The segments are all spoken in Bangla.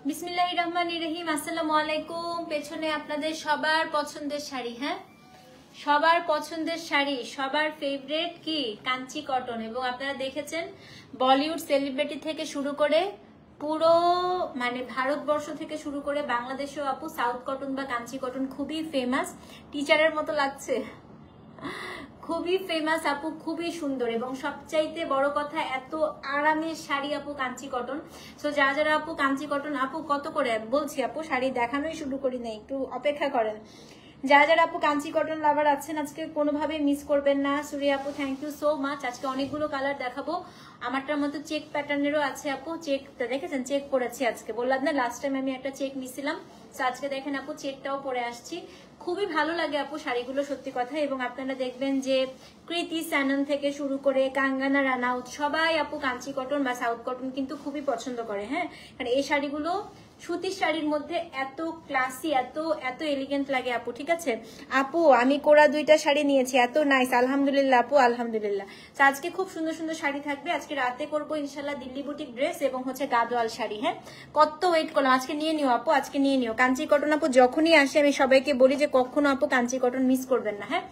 বিসমিল্লাহির রহমানির রহিম। আসসালামু আলাইকুম। পেছনে আপনাদের সবার পছন্দের শাড়ি, হ্যাঁ সবার পছন্দের শাড়ি, সবার ফেভারিট কি কাঞ্চি কটন। এবং আপনারা দেখেছেন বলিউড সেলিব্রিটি থেকে শুরু করে পুরো মানে ভারতবর্ষ থেকে শুরু করে বাংলাদেশেও আপু সাউথ কটন বা কাঞ্চি কটন খুবই ফেমাস। টিচারের মতো লাগছে, খুবই ফেমাস আপু, খুবই সুন্দর এবং সবচাইতে বড় কথা এত আরামের শাড়ি আপু কাঞ্চি কটন। সো যারা যারা আপু কাঞ্চি কটন, আপু কত করে বলছি আপু, শাড়ি দেখানোই শুরু করি না, একটু অপেক্ষা করেন। যারা যারা আপু কাঞ্চি কটন লাভার আছেন আজকে কোনোভাবে মিস করবেন না। সুরিয়া আপু থ্যাংক ইউ সো মাচ। আজকে অনেকগুলো কালার দেখাবো, আমারটার মতো চেক প্যাটার্নেরও আছে আপু। চেকটা দেখেছেন, চেক পরেছি আজকে, বললাম না লাস্ট টাইম আমি একটা চেক নিছিলাম। তো আজকে দেখেন আপু চেকটাও পরে আসছি। খুবই ভালো লাগে আপু শাড়িগুলো, সত্যি কথা। এবং আপনারা দেখবেন যে কৃতি স্যানন থেকে শুরু করে কাঙ্গানা রানাউত সবাই আপু কাঞ্চি কটন বা সাউথ কটন কিন্তু খুবই পছন্দ করে। হ্যাঁ, কারণ এই শাড়িগুলো সুতির শাড়ির মধ্যে এত ক্লাসি, এত এত এলিগেন্ট লাগে আপু। ঠিক আছে আপু, আমি কোরা 2টা শাড়ি নিয়েছি, এত নাইস, আলহামদুলিল্লাহ আপু, আলহামদুলিল্লাহ। তো আজকে খুব সুন্দর সুন্দর শাড়ি থাকবে। আজকে রাতে করবো ইনশাল্লাহ দিল্লি বুটিক ড্রেস এবং হচ্ছে গাদোয়াল শাড়ি। হ্যাঁ, কত ওয়েট করলাম, আজকে নিয়ে নিও আপু, আজকে নিয়ে নিও। কাঞ্চি কটন আপু যখনই আসে আমি সবাইকে বলি যে কখনো আপু কাঞ্চি কটন মিস করবেন না। হ্যাঁ,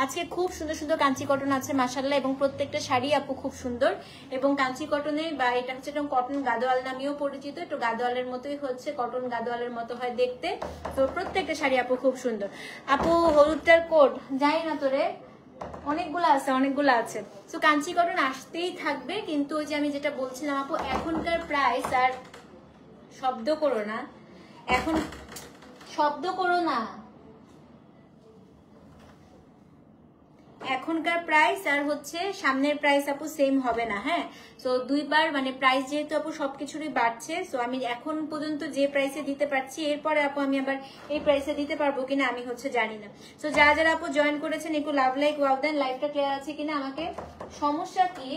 আজকে খুব সুন্দর সুন্দর কাঞ্চি কটন আছে মাশাআল্লাহ, এবং প্রত্যেকটা শাড়ি আপু খুব সুন্দর। এবং কাঞ্চি কটনে বা এটা হচ্ছে কটন গাদোয়াল নামেও পরিচিত, একটু গাদোয়ালের মতোই হচ্ছে, কটন গাদোয়ালের মতো হয় দেখতে। তো প্রত্যেকটা শাড়ি আপু খুব সুন্দর। আপু হলুদটার কোড যাই না তোরে, অনেকগুলো আছে, অনেকগুলো আছে। তো কাঞ্চি কটন আসতেই থাকবে, কিন্তু ওই যে আমি যেটা বলছিলাম আপু, এখনকার প্রাইস আর শব্দ করো না, এখন শব্দ করো না, এখনকার প্রাইস আর হচ্ছে সামনের প্রাইস আপু সেম হবে না। হ্যাঁ, সো দুইবার মানে প্রাইস যেহেতু আপু সবকিছুরই বাড়ছে, সো আমি এখন পর্যন্ত যে প্রাইসে দিতে পারছি এরপরে আপু আমি আবার এই প্রাইসে দিতে পারবো কিনা আমি হচ্ছে জানি না। সো যারা যারা আপু জয়েন করেছেন একটু লাভ লাইক ওয়াও দেন, লাইভটা ক্লিয়ার আছে কিনা আমাকে। সমস্যা কি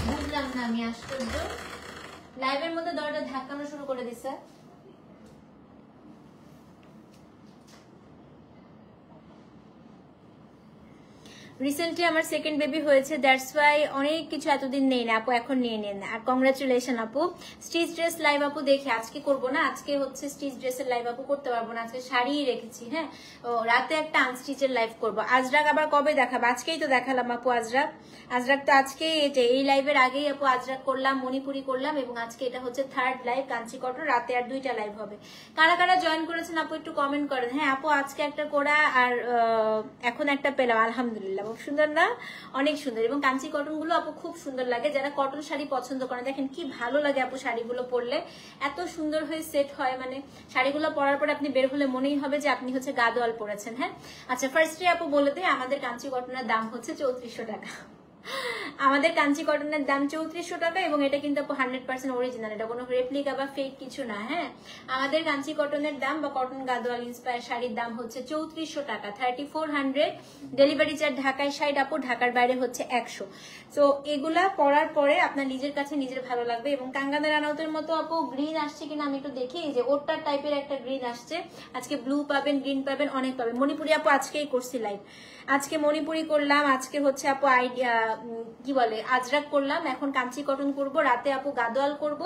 বুঝলাম না আমি, আশ্চর্য, লাইভের মধ্যে দরজা ধাক্কানো শুরু করে দিচ্ছে। রিসেন্টলি আমার সেকেন্ড বেবি হয়েছে, দ্যাটস ওয়াই অনেক কিছু এতদিন নেই না আপু, এখন নিয়ে নেন। আর কংগ্রাচুলেশন আপু। স্টিচ ড্রেস লাইভ আপু দেখে আজকে করবো না, আজকে হচ্ছে স্টিচ ড্রেসের লাইভ আপু করতে পারবো না, আজকে শাড়িই রেখেছি। হ্যাঁ, রাতে একটা আনস্টিচের লাইভ করবো। আজরাক আবার কবে দেখাবো? আজকেই তো দেখালাম আপু আজরাক, আজরাক তো আজকেই, এই লাইভের আগেই আপু আজরাক করলাম, মণিপুরি করলাম, এবং আজকে এটা হচ্ছে থার্ড লাইভ কাঞ্চি কটন। রাতে আর 2টা লাইভ হবে। কারা কারা জয়েন করেছেন আপু একটু কমেন্ট করেন। হ্যাঁ আপু, আজকে একটা করা আর এখন একটা পেলাম, আলহামদুলিল্লাহ। খুব সুন্দর না? অনেক সুন্দর। এবং কাঞ্চি কটন গুলো আপু খুব সুন্দর লাগে, যারা কটন শাড়ি পছন্দ করেন দেখেন কি ভালো লাগে আপু শাড়িগুলো পরলে, এত সুন্দর হয়ে সেট হয়। মানে শাড়িগুলো পরার পর আপনি বের হলে মনেই হবে যে আপনি হচ্ছে গাদোয়াল পরেছেন। হ্যাঁ, আচ্ছা ফার্স্টে আপু বলে দেয় আমাদের কাঞ্চি কটনের দাম হচ্ছে 3400 টাকা। আমাদের কাঞ্চি কটনের দাম 3400 টাকা, এবং এটা কিন্তু আপু 100% অরিজিনাল, এটা কোনো রেপ্লিকা বা ফেক কিছু না। হ্যাঁ, আমাদের কাঞ্চি কটনের দাম বা কটন গাদোয়াল ইন্সপায়ার শাড়ির দাম হচ্ছে 3400 টাকা, 3400। ডেলিভারি চার্জ ঢাকায় 60 আপু, ঢাকার বাইরে হচ্ছে 100। তো এগুলা পরার পরে আপনার নিজের কাছে নিজের ভালো লাগবে। এবং কাঙ্গানা রানাউতের মতো আপু গ্রিন আসছে কিনা আমি একটু দেখি, যে ওটার টাইপের একটা গ্রিন আসছে। আজকে ব্লু পাবেন, গ্রিন পাবেন, অনেক পাবেন। মণিপুরি আপু আজকেই করছি লাইভ, আজকে মণিপুরি করলাম, আজকে হচ্ছে আপু আইডিয়া কি বলে আজরাক করলাম, এখন কাঞ্চি কটন করব, রাতে আপু গাদোয়াল করব,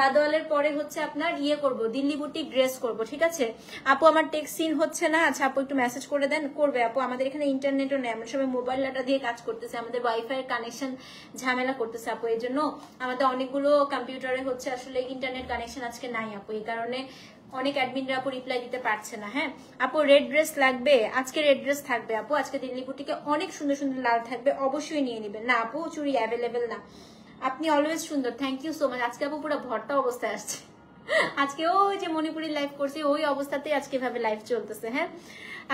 গাদোয়ালের পরে হচ্ছে আপনার ইয়ে করব, দিল্লি বুটিক ড্রেস করব। ঠিক আছে আপু, আমার টেক্সট সিন হচ্ছে না। আচ্ছা আপু একটু মেসেজ করে দেন, করবে আপু। আমাদের এখানে ইন্টারনেটও নেই, আমরা সবাই মোবাইল ডাটা দিয়ে কাজ করতেছে, আমাদের ওয়াইফাই এর কানেকশন ঝামেলা করতেছে আপু, এই জন্য আমাদের অনেকগুলো কম্পিউটারে হচ্ছে আসলে ইন্টারনেট কানেকশন আজকে নাই আপু, এই কারণে অনেক অ্যাডমিনরা আপু রিপ্লাই দিতে পারছে না। হ্যাঁ আপু, রেড ড্রেস লাগবে? আজকে রেড ড্রেস থাকবে আপু, আজকে দিল্লি বুটিকে অনেক সুন্দর সুন্দর লাল থাকবে, অবশ্যই নিয়ে নেবেন। না আপু চুড়ি অ্যাভেলেবেল না, আপনি অলওয়েজ সুন্দর, থ্যাংক ইউ সো মাচ। আজকে আপু পুরো ভর্তা অবস্থায় আসছে, আজকে ওই যে মণিপুরি লাইভ করছে ওই অবস্থাতেই আজকে ভাবে লাইভ চলতেছে। হ্যাঁ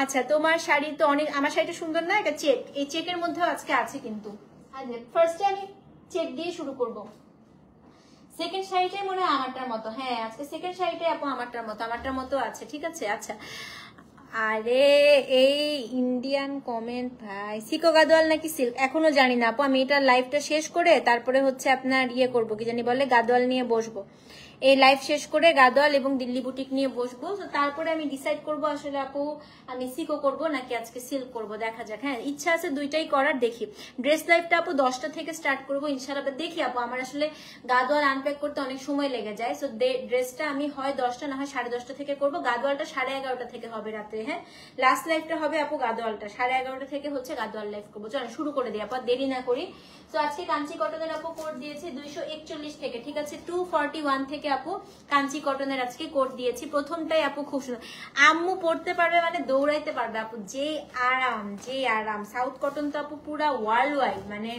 আচ্ছা, তোমার শাড়ি তো অনেক, আমার শাড়িটা সুন্দর না? এটা চেক, এই চেকের মধ্যেও আজকে আছে কিন্তু। ফার্স্টে আমি চেক দিয়ে শুরু করবো। সেকেন্ড শাড়িটাই মনে হয় আমারটার মতো। হ্যাঁ আজকে সেকেন্ড শাড়িটাই আপু আমারটার মতো আছে। ঠিক আছে আচ্ছা। আরে এই ইন্ডিয়ান কমেন্ট ভাই, সিকো গাদোয়াল নাকি সিল্ক এখনো জানি না আপু, আমি এটা লাইভটা শেষ করে তারপরে হচ্ছে আপনার ইয়ে করবো, কি জানি বলে গাদোয়াল নিয়ে বসবো। এই লাইভ শেষ করে গাদোয়াল এবং দিল্লি বুটিক নিয়ে বসবো। তো তারপরে আমি ডিসাইড করবো আসলে আপু আমি সিকো করবো নাকি আজকে সিল্ক করবো, দেখা যাক। হ্যাঁ, ইচ্ছা আছে দুইটাই করার, দেখি। ড্রেস লাইভটা আপু 10টা থেকে স্টার্ট করবো ইনশাআল্লাহ। দেখি আপু, আমার আসলে গাদোয়াল আনপ্যাক করতে অনেক সময় লেগে যায়। সো ড্রেসটা আমি হয় 10টা না হয় 10:30 থেকে করবো, গাদোয়ালটা 11:30 থেকে হবে রাত্রে। হ্যাঁ, লাস্ট লাইভটা হবে আপু গাদোয়ালটা 11:30 থেকে হচ্ছে গাদোয়াল লাইভ করবো। চলো শুরু করে দিই আপু, দেরি না করি। তো আজকে কাঞ্চি কটনের আপু কোড দিয়েছি 241 থেকে, ঠিক আছে। 241 থেকে আপু কাঞ্চি কটনের আজকে কোড দিয়েছি। প্রথমটাই আপু খুব সুন্দর, আম্মু পড়তে পারবে মানে দৌড়াইতে পারবে আপু, যে আরাম যে আরাম। সাউথ কটন তো আপু পুরা ওয়ার্ল্ড ওয়াইড, মানে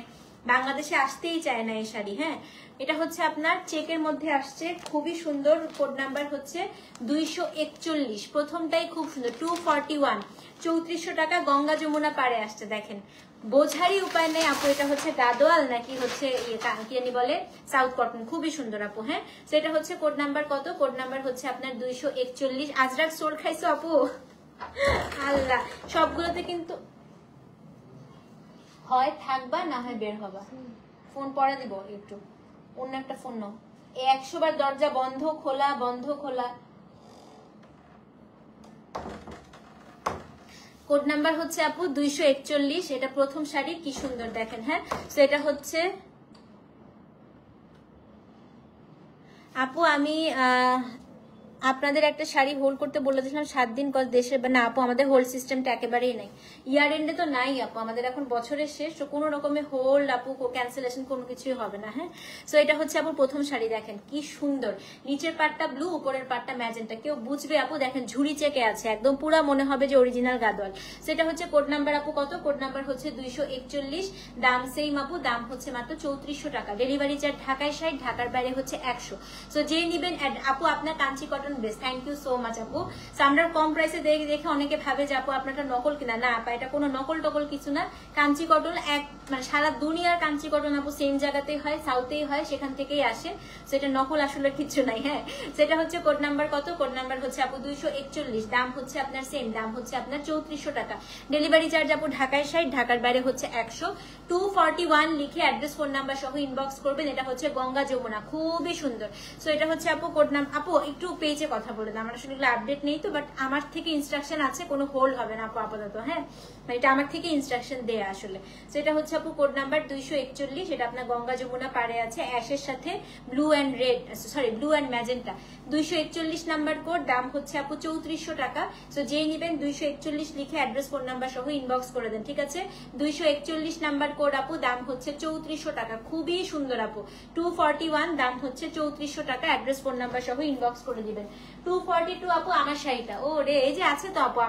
বাংলাদেশে আসতেই চায় না এই শাড়ি। হ্যাঁ, এটা হচ্ছে আপনার চেকের মধ্যে আসছে, খুবই সুন্দর। কোড নাম্বার হচ্ছে 241, প্রথমটাই খুব সুন্দর। 241, 3400 টাকা, গঙ্গা যমুনা পারে আসছে। দেখেন, বোঝারই উপায় নেই আপু এটা হচ্ছে গাদোয়াল নাকি হচ্ছে কি জানি বলে সাউথ কটন। খুবই সুন্দর আপু। হ্যাঁ, সেটা হচ্ছে কোড নাম্বার কত? কোড নাম্বার হচ্ছে আপনার 241। আজরাক সোল খাইছো আপু? আল্লাহ, সবগুলোতে কিন্তু হয় থাকবা না হয় বের হবা। ফোন পরে দিব একটু, অন্য একটা ফোন নাও। 100 বার দরজা বন্ধ খোলা বন্ধ খোলা। কোড নাম্বার হচ্ছে আপু 241, এটা প্রথম শাড়ি, কি সুন্দর দেখেন। হ্যাঁ, তো এটা হচ্ছে আপু আমি আপনাদের একটা শাড়ি হোল্ড করতে বলেছিলাম 7 দিন, দেশে না আপু আমাদের হোল্ড সিস্টেমটা একেবারেই নাই। ইয়ার এন্ডে তো নাই আপু, আমাদের এখন বছরের শেষ, তো কোনো রকমের হোল্ড আপু ক্যান্সেলেশন কোনো কিছুই হবে না। হ্যাঁ, সো এটা হচ্ছে আপু প্রথম শাড়ি, দেখেন কি সুন্দর। নিচের পাটটা ব্লু, উপরের পাটটা ম্যাজেন্টা। কেউ বুঝবে আপু, দেখেন ঝুড়ি চেকে আছে, একদম পুরা মনে হবে যে অরিজিনাল গাদোয়াল। সেটা হচ্ছে কোড নাম্বার আপু কত? কোড নাম্বার হচ্ছে 241, দাম সেম আপু, দাম হচ্ছে মাত্র 3400 টাকা। ডেলিভারি চার্জ ঢাকায় 60, ঢাকার বাইরে হচ্ছে 100। সো যে নিবেন আপু আপনার Kanchi cotton best. Thank you so much আপু। আমরা কম প্রাইসে দেখে অনেকে ভাবে যে আপু আপনারটা নকল কিনা, না আপা এটা কোনো নকল টকল কিছু না। কাঞ্চি কটন এক মানে সারা দুনিয়ার কাঞ্চি কটন আপু সেম জায়গাতেই হয়, সাউথেই হয়, সেখান থেকেই আসে। সেটা নকল আসলে কিছু নাই। হ্যাঁ, সেটা হচ্ছে কোড নাম্বার কত? কোড নাম্বার হচ্ছে আপু 241, দাম হচ্ছে আপনার সেম, দাম হচ্ছে আপনার 3400 টাকা। ডেলিভারি চার্জ আপু ঢাকায় 60, ঢাকার বাইরে হচ্ছে 100। 241 লিখে অ্যাড্রেস ফোন নাম্বার সহ ইনবক্স করবেন। এটা হচ্ছে গঙ্গা যমুনা, খুবই সুন্দর। সো এটা হচ্ছে আপু কোড নাম। আপু একটু পেজে কথা বলে দাও, আমার আসলে আপডেট নেই তো, বাট আমার থেকে ইনস্ট্রাকশন আছে, কোনো হোল্ড হবে না আপু আপাতত। হ্যাঁ, এটা আমার থেকে ইনস্ট্রাকশন দেয়া আসলে। সো এটা হচ্ছে আপু কোড নাম্বার 241, এটা আপনার গঙ্গা যমুনা পারে আছে, অ্যাশের সাথে blue and red, sorry blue and magenta. 241 number code, দাম হচ্ছে আপু 3400 টাকা। সো যেই নিবেন 241 লিখে অ্যাড্রেস ফোন নাম্বার সহ ইনবক্স করে দেন, ঠিক আছে। 241 নাম্বার কোড আপু, দাম হচ্ছে 3400 টাকা। খুবই সুন্দর আপু। 241, দাম হচ্ছে 3400 টাকা, অ্যাড্রেস ফোন নাম্বার সহ ইনবক্স করে দিবেন। 242 আপু আমার শাড়িটা, ও রে এই যে আছে তো আপু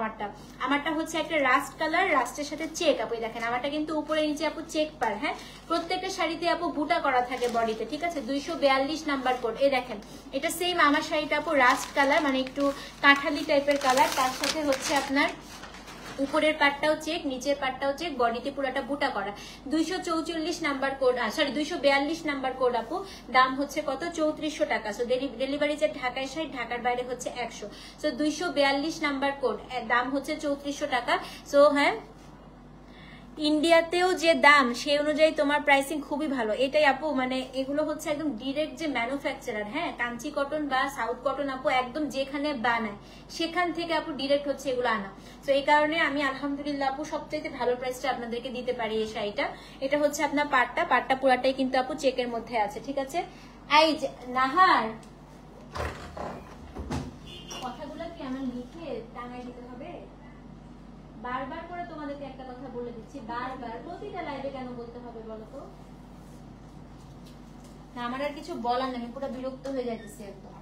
আমারটা হচ্ছে একটা রাস্ট কালার, রাস্টের সাথে চেক আপু। দেখেন আমারটা কিন্তু উপরে নিচে আপু চেক পার। হ্যাঁ, প্রত্যেকটা শাড়িতে আপু বুটা করা থাকে বডিতে, ঠিক আছে। 242 নাম্বার কোড, এই দেখেন এটা সেম আমার শাড়িটা আপু রাস্ট কালার, মানে একটু কাঁঠালি টাইপের কালার, তার সাথে হচ্ছে আপনার উপরের পাটটাও চেক, নিচের পাটটাও চেক, বডিতে পুরোটা বুটা করা। 244 number code, sorry 242 number code আপু, দাম হচ্ছে কত? 3400 টাকা। সো ডেলিভারি চার্জ ঢাকায় 60, ঢাকার বাইরে হচ্ছে 100। সো 242 নাম্বার কোড, দাম হচ্ছে 3400 টাকা। সো হ্যাঁ, ইন্ডিয়াতেও যে দাম সেই অনুযায়ী তোমার প্রাইসিং খুবই ভালো। এটাই আপু, মানে এগুলো হচ্ছে একদম ডিরেক্ট যে ম্যানুফ্যাকচারার। হ্যাঁ, কাঞ্চি কটন বা সাউথ কটন আপু একদম যেখানে বানায় সেখান থেকে আপু ডিরেক্ট হচ্ছে এগুলো আনা। তো এই কারণে আমি আলহামদুলিল্লাহ আপু সবচাইতে ভালো প্রাইসটা আপনাদেরকে দিতে পারি এই শাড়িটা। এটা হচ্ছে আপনার পাটটা পুরাটাই কিন্তু আপু চেকের মধ্যে আছে, ঠিক আছে। এই যে নাহার, কথাগুলো কি আমার লিখে টাঙাই দিতে হবে? বারবার করে তোমাদেরকে একটা কথা বলে দিচ্ছি, বারবার প্রতিটা লাইভে কেন বলতে হবে বলো তো? না আমার আর কিছু বলার নেই, আমি পুরো বিরক্ত হয়ে যাইতেছি একদম।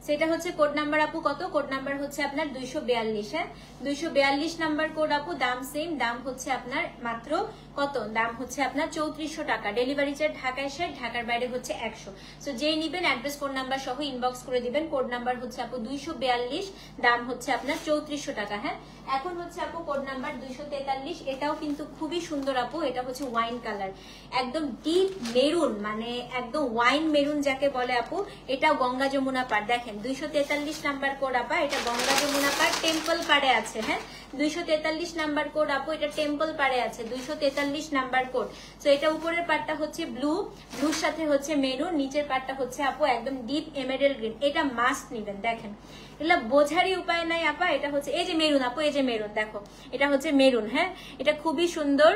সেটা হচ্ছে কোড নাম্বার আপু কত? কোড নাম্বার হচ্ছে আপনার 242। হ্যাঁ, 242 নাম্বার কোড আপু, দাম সেম, দাম হচ্ছে আপনার মাত্র কত? দাম হচ্ছে আপনার 3400 টাকা। ডেলিভারি চার্জ ঢাকায় 60, ঢাকার বাইরে হচ্ছে 100। সো যেই নিবেন অ্যাড্রেস ফোন নাম্বার সহ ইনবক্স করে দিবেন। কোড নাম্বার হচ্ছে আপু 242, দাম হচ্ছে আপনার 3400 টাকা। হ্যাঁ, এখন হচ্ছে আপু কোড নাম্বার 243, এটাও কিন্তু খুবই সুন্দর আপু। এটা হচ্ছে ওয়াইন কালার, একদম ডিপ মেরুন, মানে একদম ওয়াইন মেরুন যাকে বলে আপু। এটাও গঙ্গা যমুনা পার। দেখেন দেখেন 243 নাম্বার কোড আপা, এটা গঙ্গা যমুনা পাড় টেম্পল পাড়ে আছে। হ্যাঁ 243 নাম্বার কোড আপু, এটা টেম্পল পাড়ে আছে 243 নাম্বার কোড। তো এটা উপরের পাড়টা হচ্ছে ব্লুর সাথে হচ্ছে মেরুন, নিচের পাড়টা হচ্ছে আপু একদম ডিপ এমেরাল্ড গ্রিন। এটা মাস্ট নিবেন, দেখেন এগুলা বোঝারই উপায় নাই আপা। এটা হচ্ছে এই যে মেরুন আপু, এই যে মেরুন দেখো, এটা হচ্ছে মেরুন। হ্যাঁ এটা খুবই সুন্দর।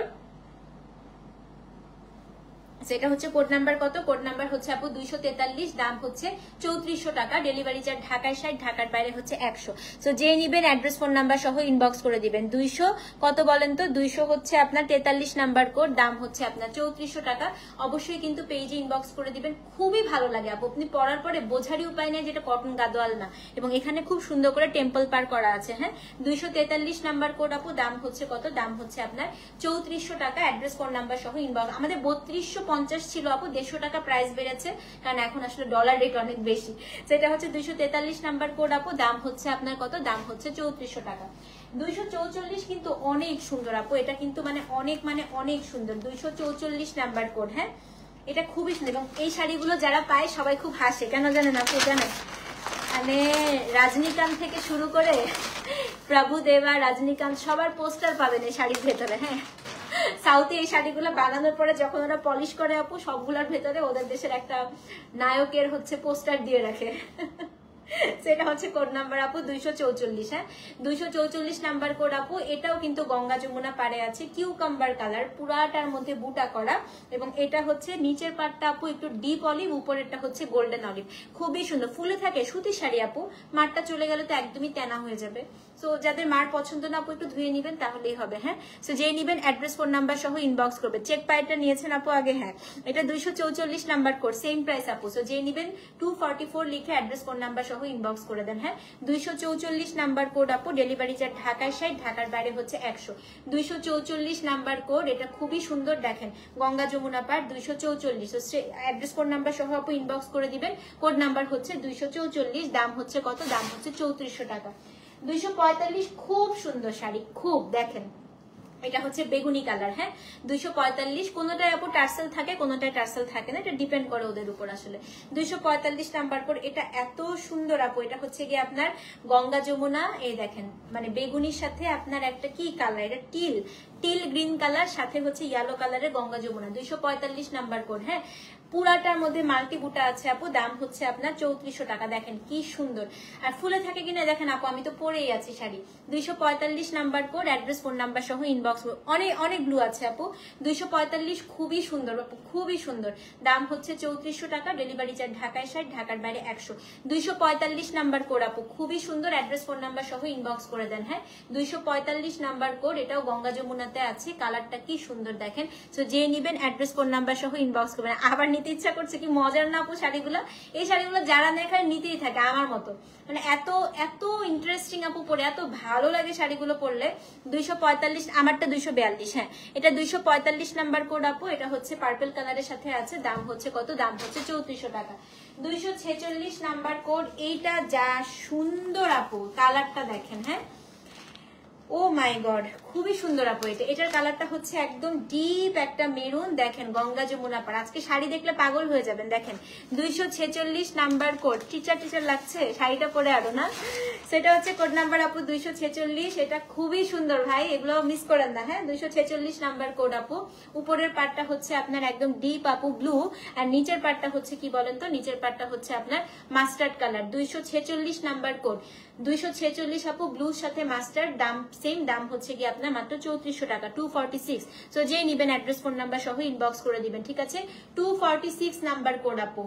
সেটা হচ্ছে কোড নাম্বার কত? কোড নাম্বার হচ্ছে আপু 243, দাম হচ্ছে 3400 টাকা, ডেলিভারি চার্জ ঢাকায় 60, ঢাকার বাইরে হচ্ছে 100। সো যে নিবেন অ্যাড্রেস ফোন নাম্বার সহ ইনবক্স করে দিবেন। 200 কত বলেন তো? 200 হচ্ছে আপনার 43 নাম্বার কোড, দাম হচ্ছে আপনার 3400 টাকা। অবশ্যই কিন্তু পেজে ইনবক্স করে দিবেন, খুবই ভালো লাগে আপু। আপনি পরার পরে বোঝারই উপায় নেই যেটা কটন গাদোয়াল না, এবং এখানে খুব সুন্দর করে টেম্পল পার করা আছে। হ্যাঁ 243 নাম্বার কোড আপু, দাম হচ্ছে কত? দাম হচ্ছে আপনার 3400 টাকা, অ্যাড্রেস ফোন নাম্বার সহ ইনবক্স। আমাদের 3250 ছিল আপু, 150 টাকা প্রাইস বেড়েছে কারণ এখন আসলে ডলার রেট অনেক বেশি। সেটা হচ্ছে 243 নাম্বার কোড আপু, দাম হচ্ছে আপনার কত? দাম হচ্ছে 3400 টাকা। 244 কিন্তু অনেক সুন্দর আপু, এটা কিন্তু অনেক সুন্দর। 244 নাম্বার কোড। হ্যাঁ এটা খুবই সুন্দর, এবং এই শাড়িগুলো যারা পায় সবাই খুব হাসে, কেন জানেন আপু? জানেন মানে রজনীকান্ত থেকে শুরু করে প্রভুদেবা, রজনীকান্ত সবার পোস্টার পাবেন এই শাড়ির ভেতরে। হ্যাঁ সাউথে এই শাড়িগুলো বানানোর পরে যখন ওরা পলিশ করে আপু, সবগুলোর ভেতরে ওদের দেশের একটা নায়কের হচ্ছে পোস্টার দিয়ে রাখে। সেটা হচ্ছে কোড নাম্বার আপু 244। হ্যাঁ 244 নাম্বার কোড আপু। এটাও কিন্তু গঙ্গা যমুনা পাড়ে আছে, কিউকাম্বার কালার, পুরাটার মধ্যে বুটা করা, এবং এটা হচ্ছে নিচের পাটটা আপু একটু ডিপ অলিভ, উপরেরটা হচ্ছে গোল্ডেন অলিভ। খুবই সুন্দর ফুলে থাকে, সুতি শাড়ি আপু। মারটা চলে গেলে তো একদমই তেনা হয়ে যাবে। সো যাদের মার পছন্দ না আপু একটু ধুয়ে নিবেন, তাহলেই হবে। হ্যাঁ সো যে নিবেন অ্যাড্রেস ফোন নাম্বার সহ ইনবক্স করবে। চেক পাইটা নিয়েছেন আপু আগে? হ্যাঁ এটা 244 নাম্বার কোড, সেম প্রাইস আপু। সো যে নিবেন 244 লিখে অ্যাড্রেস ফোন নাম্বার সহ ইনবক্স করে দেন। হ্যাঁ 244 নাম্বার কোড আপু, ডেলিভারি চার্জ ঢাকায় 60, ঢাকার বাইরে হচ্ছে 100। 244 নাম্বার কোড, এটা খুবই সুন্দর। দেখেন গঙ্গা যমুনা পাড় 244। তো অ্যাড্রেস ফোন নাম্বার সহ আপু ইনবক্স করে দিবেন। কোড নাম্বার হচ্ছে 244, দাম হচ্ছে কত? দাম হচ্ছে 3400 টাকা। 245 খুব সুন্দর শাড়ি, খুব দেখেন এটা হচ্ছে বেগুনি কালার। হ্যাঁ 245, কোনোটায় আপু টার্সেল থাকে, কোনোটায় টার্সেল থাকে না, এটা ডিপেন্ড করে ওদের উপর আসলে। 245 নাম্বার পর, এটা এত সুন্দর আপু। এটা হচ্ছে গিয়ে আপনার গঙ্গা যমুনা, এই দেখেন মানে বেগুনির সাথে আপনার একটা কি কালার, এটা টিল গ্রিন কালার, সাথে হচ্ছে ইয়েলো কালারের গঙ্গা যমুনা। 245 number code. হ্যাঁ পুরাটার মধ্যে মাল্টি বুটা আছে আপু, দাম হচ্ছে আপনার 3400 টাকা। দেখেন কি সুন্দর, আর ফুলে থাকে কিনা দেখেন আপু, আমি তো পরেই আছি sari. 245 number code, address phone number সহ ইনবক্স। অনেক ব্লু আছে আপু। 245 খুবই সুন্দর আপু, খুবই সুন্দর। দাম হচ্ছে 3400 টাকা, ডেলিভারি চার্জ ঢাকায় 60, ঢাকার বাইরে 100। 245 নাম্বার কোড আপু, খুবই সুন্দর, অ্যাড্রেস ফোন নাম্বার সহ ইনবক্স করে দেন। হ্যাঁ 245 নাম্বার কোড, এটাও গঙ্গা যমুনাতে আছে, কালারটা কি সুন্দর দেখেন। সো যে নিবেন অ্যাড্রেস ফোন নাম্বার সহ ইনবক্স করবেন। আবার নিতে ইচ্ছা করছে, কি মজার না আপু শাড়িগুলো? এই শাড়িগুলো যারা নেখায় নিতেই থাকে আমার মতো, মানে এত ইন্টারেস্টিং আপু পরে, এত ভালো লাগে শাড়িগুলো পরলে। 245, আমারটা 242। হ্যাঁ এটা 245 নাম্বার কোড আপু, এটা হচ্ছে পার্পল কালারের সাথে আছে, দাম হচ্ছে কত? দাম হচ্ছে 3400 টাকা। 246 নাম্বার কোড, এইটা যা সুন্দর আপু, কালারটা দেখেন। হ্যাঁ ও মাই গড খুবই সুন্দর আপু। এটার কালারটা হচ্ছে একদম ডিপ একটা মেরুন। দেখেন গঙ্গা যমুনা পাড়, আজকে শাড়ি দেখলে পাগল হয়ে যাবেন। দেখেন 246 নাম্বার কোড, টিচার লাগছে শাড়িটা পরে আরো না। সেটা হচ্ছে কোড নাম্বার আপু 246। এটা খুবই সুন্দর ভাই, এগুলো মিস করেন না। হ্যাঁ 246 নাম্বার কোড আপু। উপরের পাটটা হচ্ছে আপনার একদম ডিপ আপু ব্লু, আর নিচের পাটটা হচ্ছে কি বলেন তো? নিচের পাটটা হচ্ছে আপনার মাস্টার্ড কালার। 246 নাম্বার কোড, 246 আপু, ব্লুর সাথে মাস্টার্ড, দাম সেম, দাম হচ্ছে কি আপনার মাত্র 3400 টাকা। 246। সো যে নিবেন অ্যাড্রেস ফোন নাম্বার সহ ইনবক্স করে দিবেন, ঠিক আছে? 246 নাম্বার কোড আপু,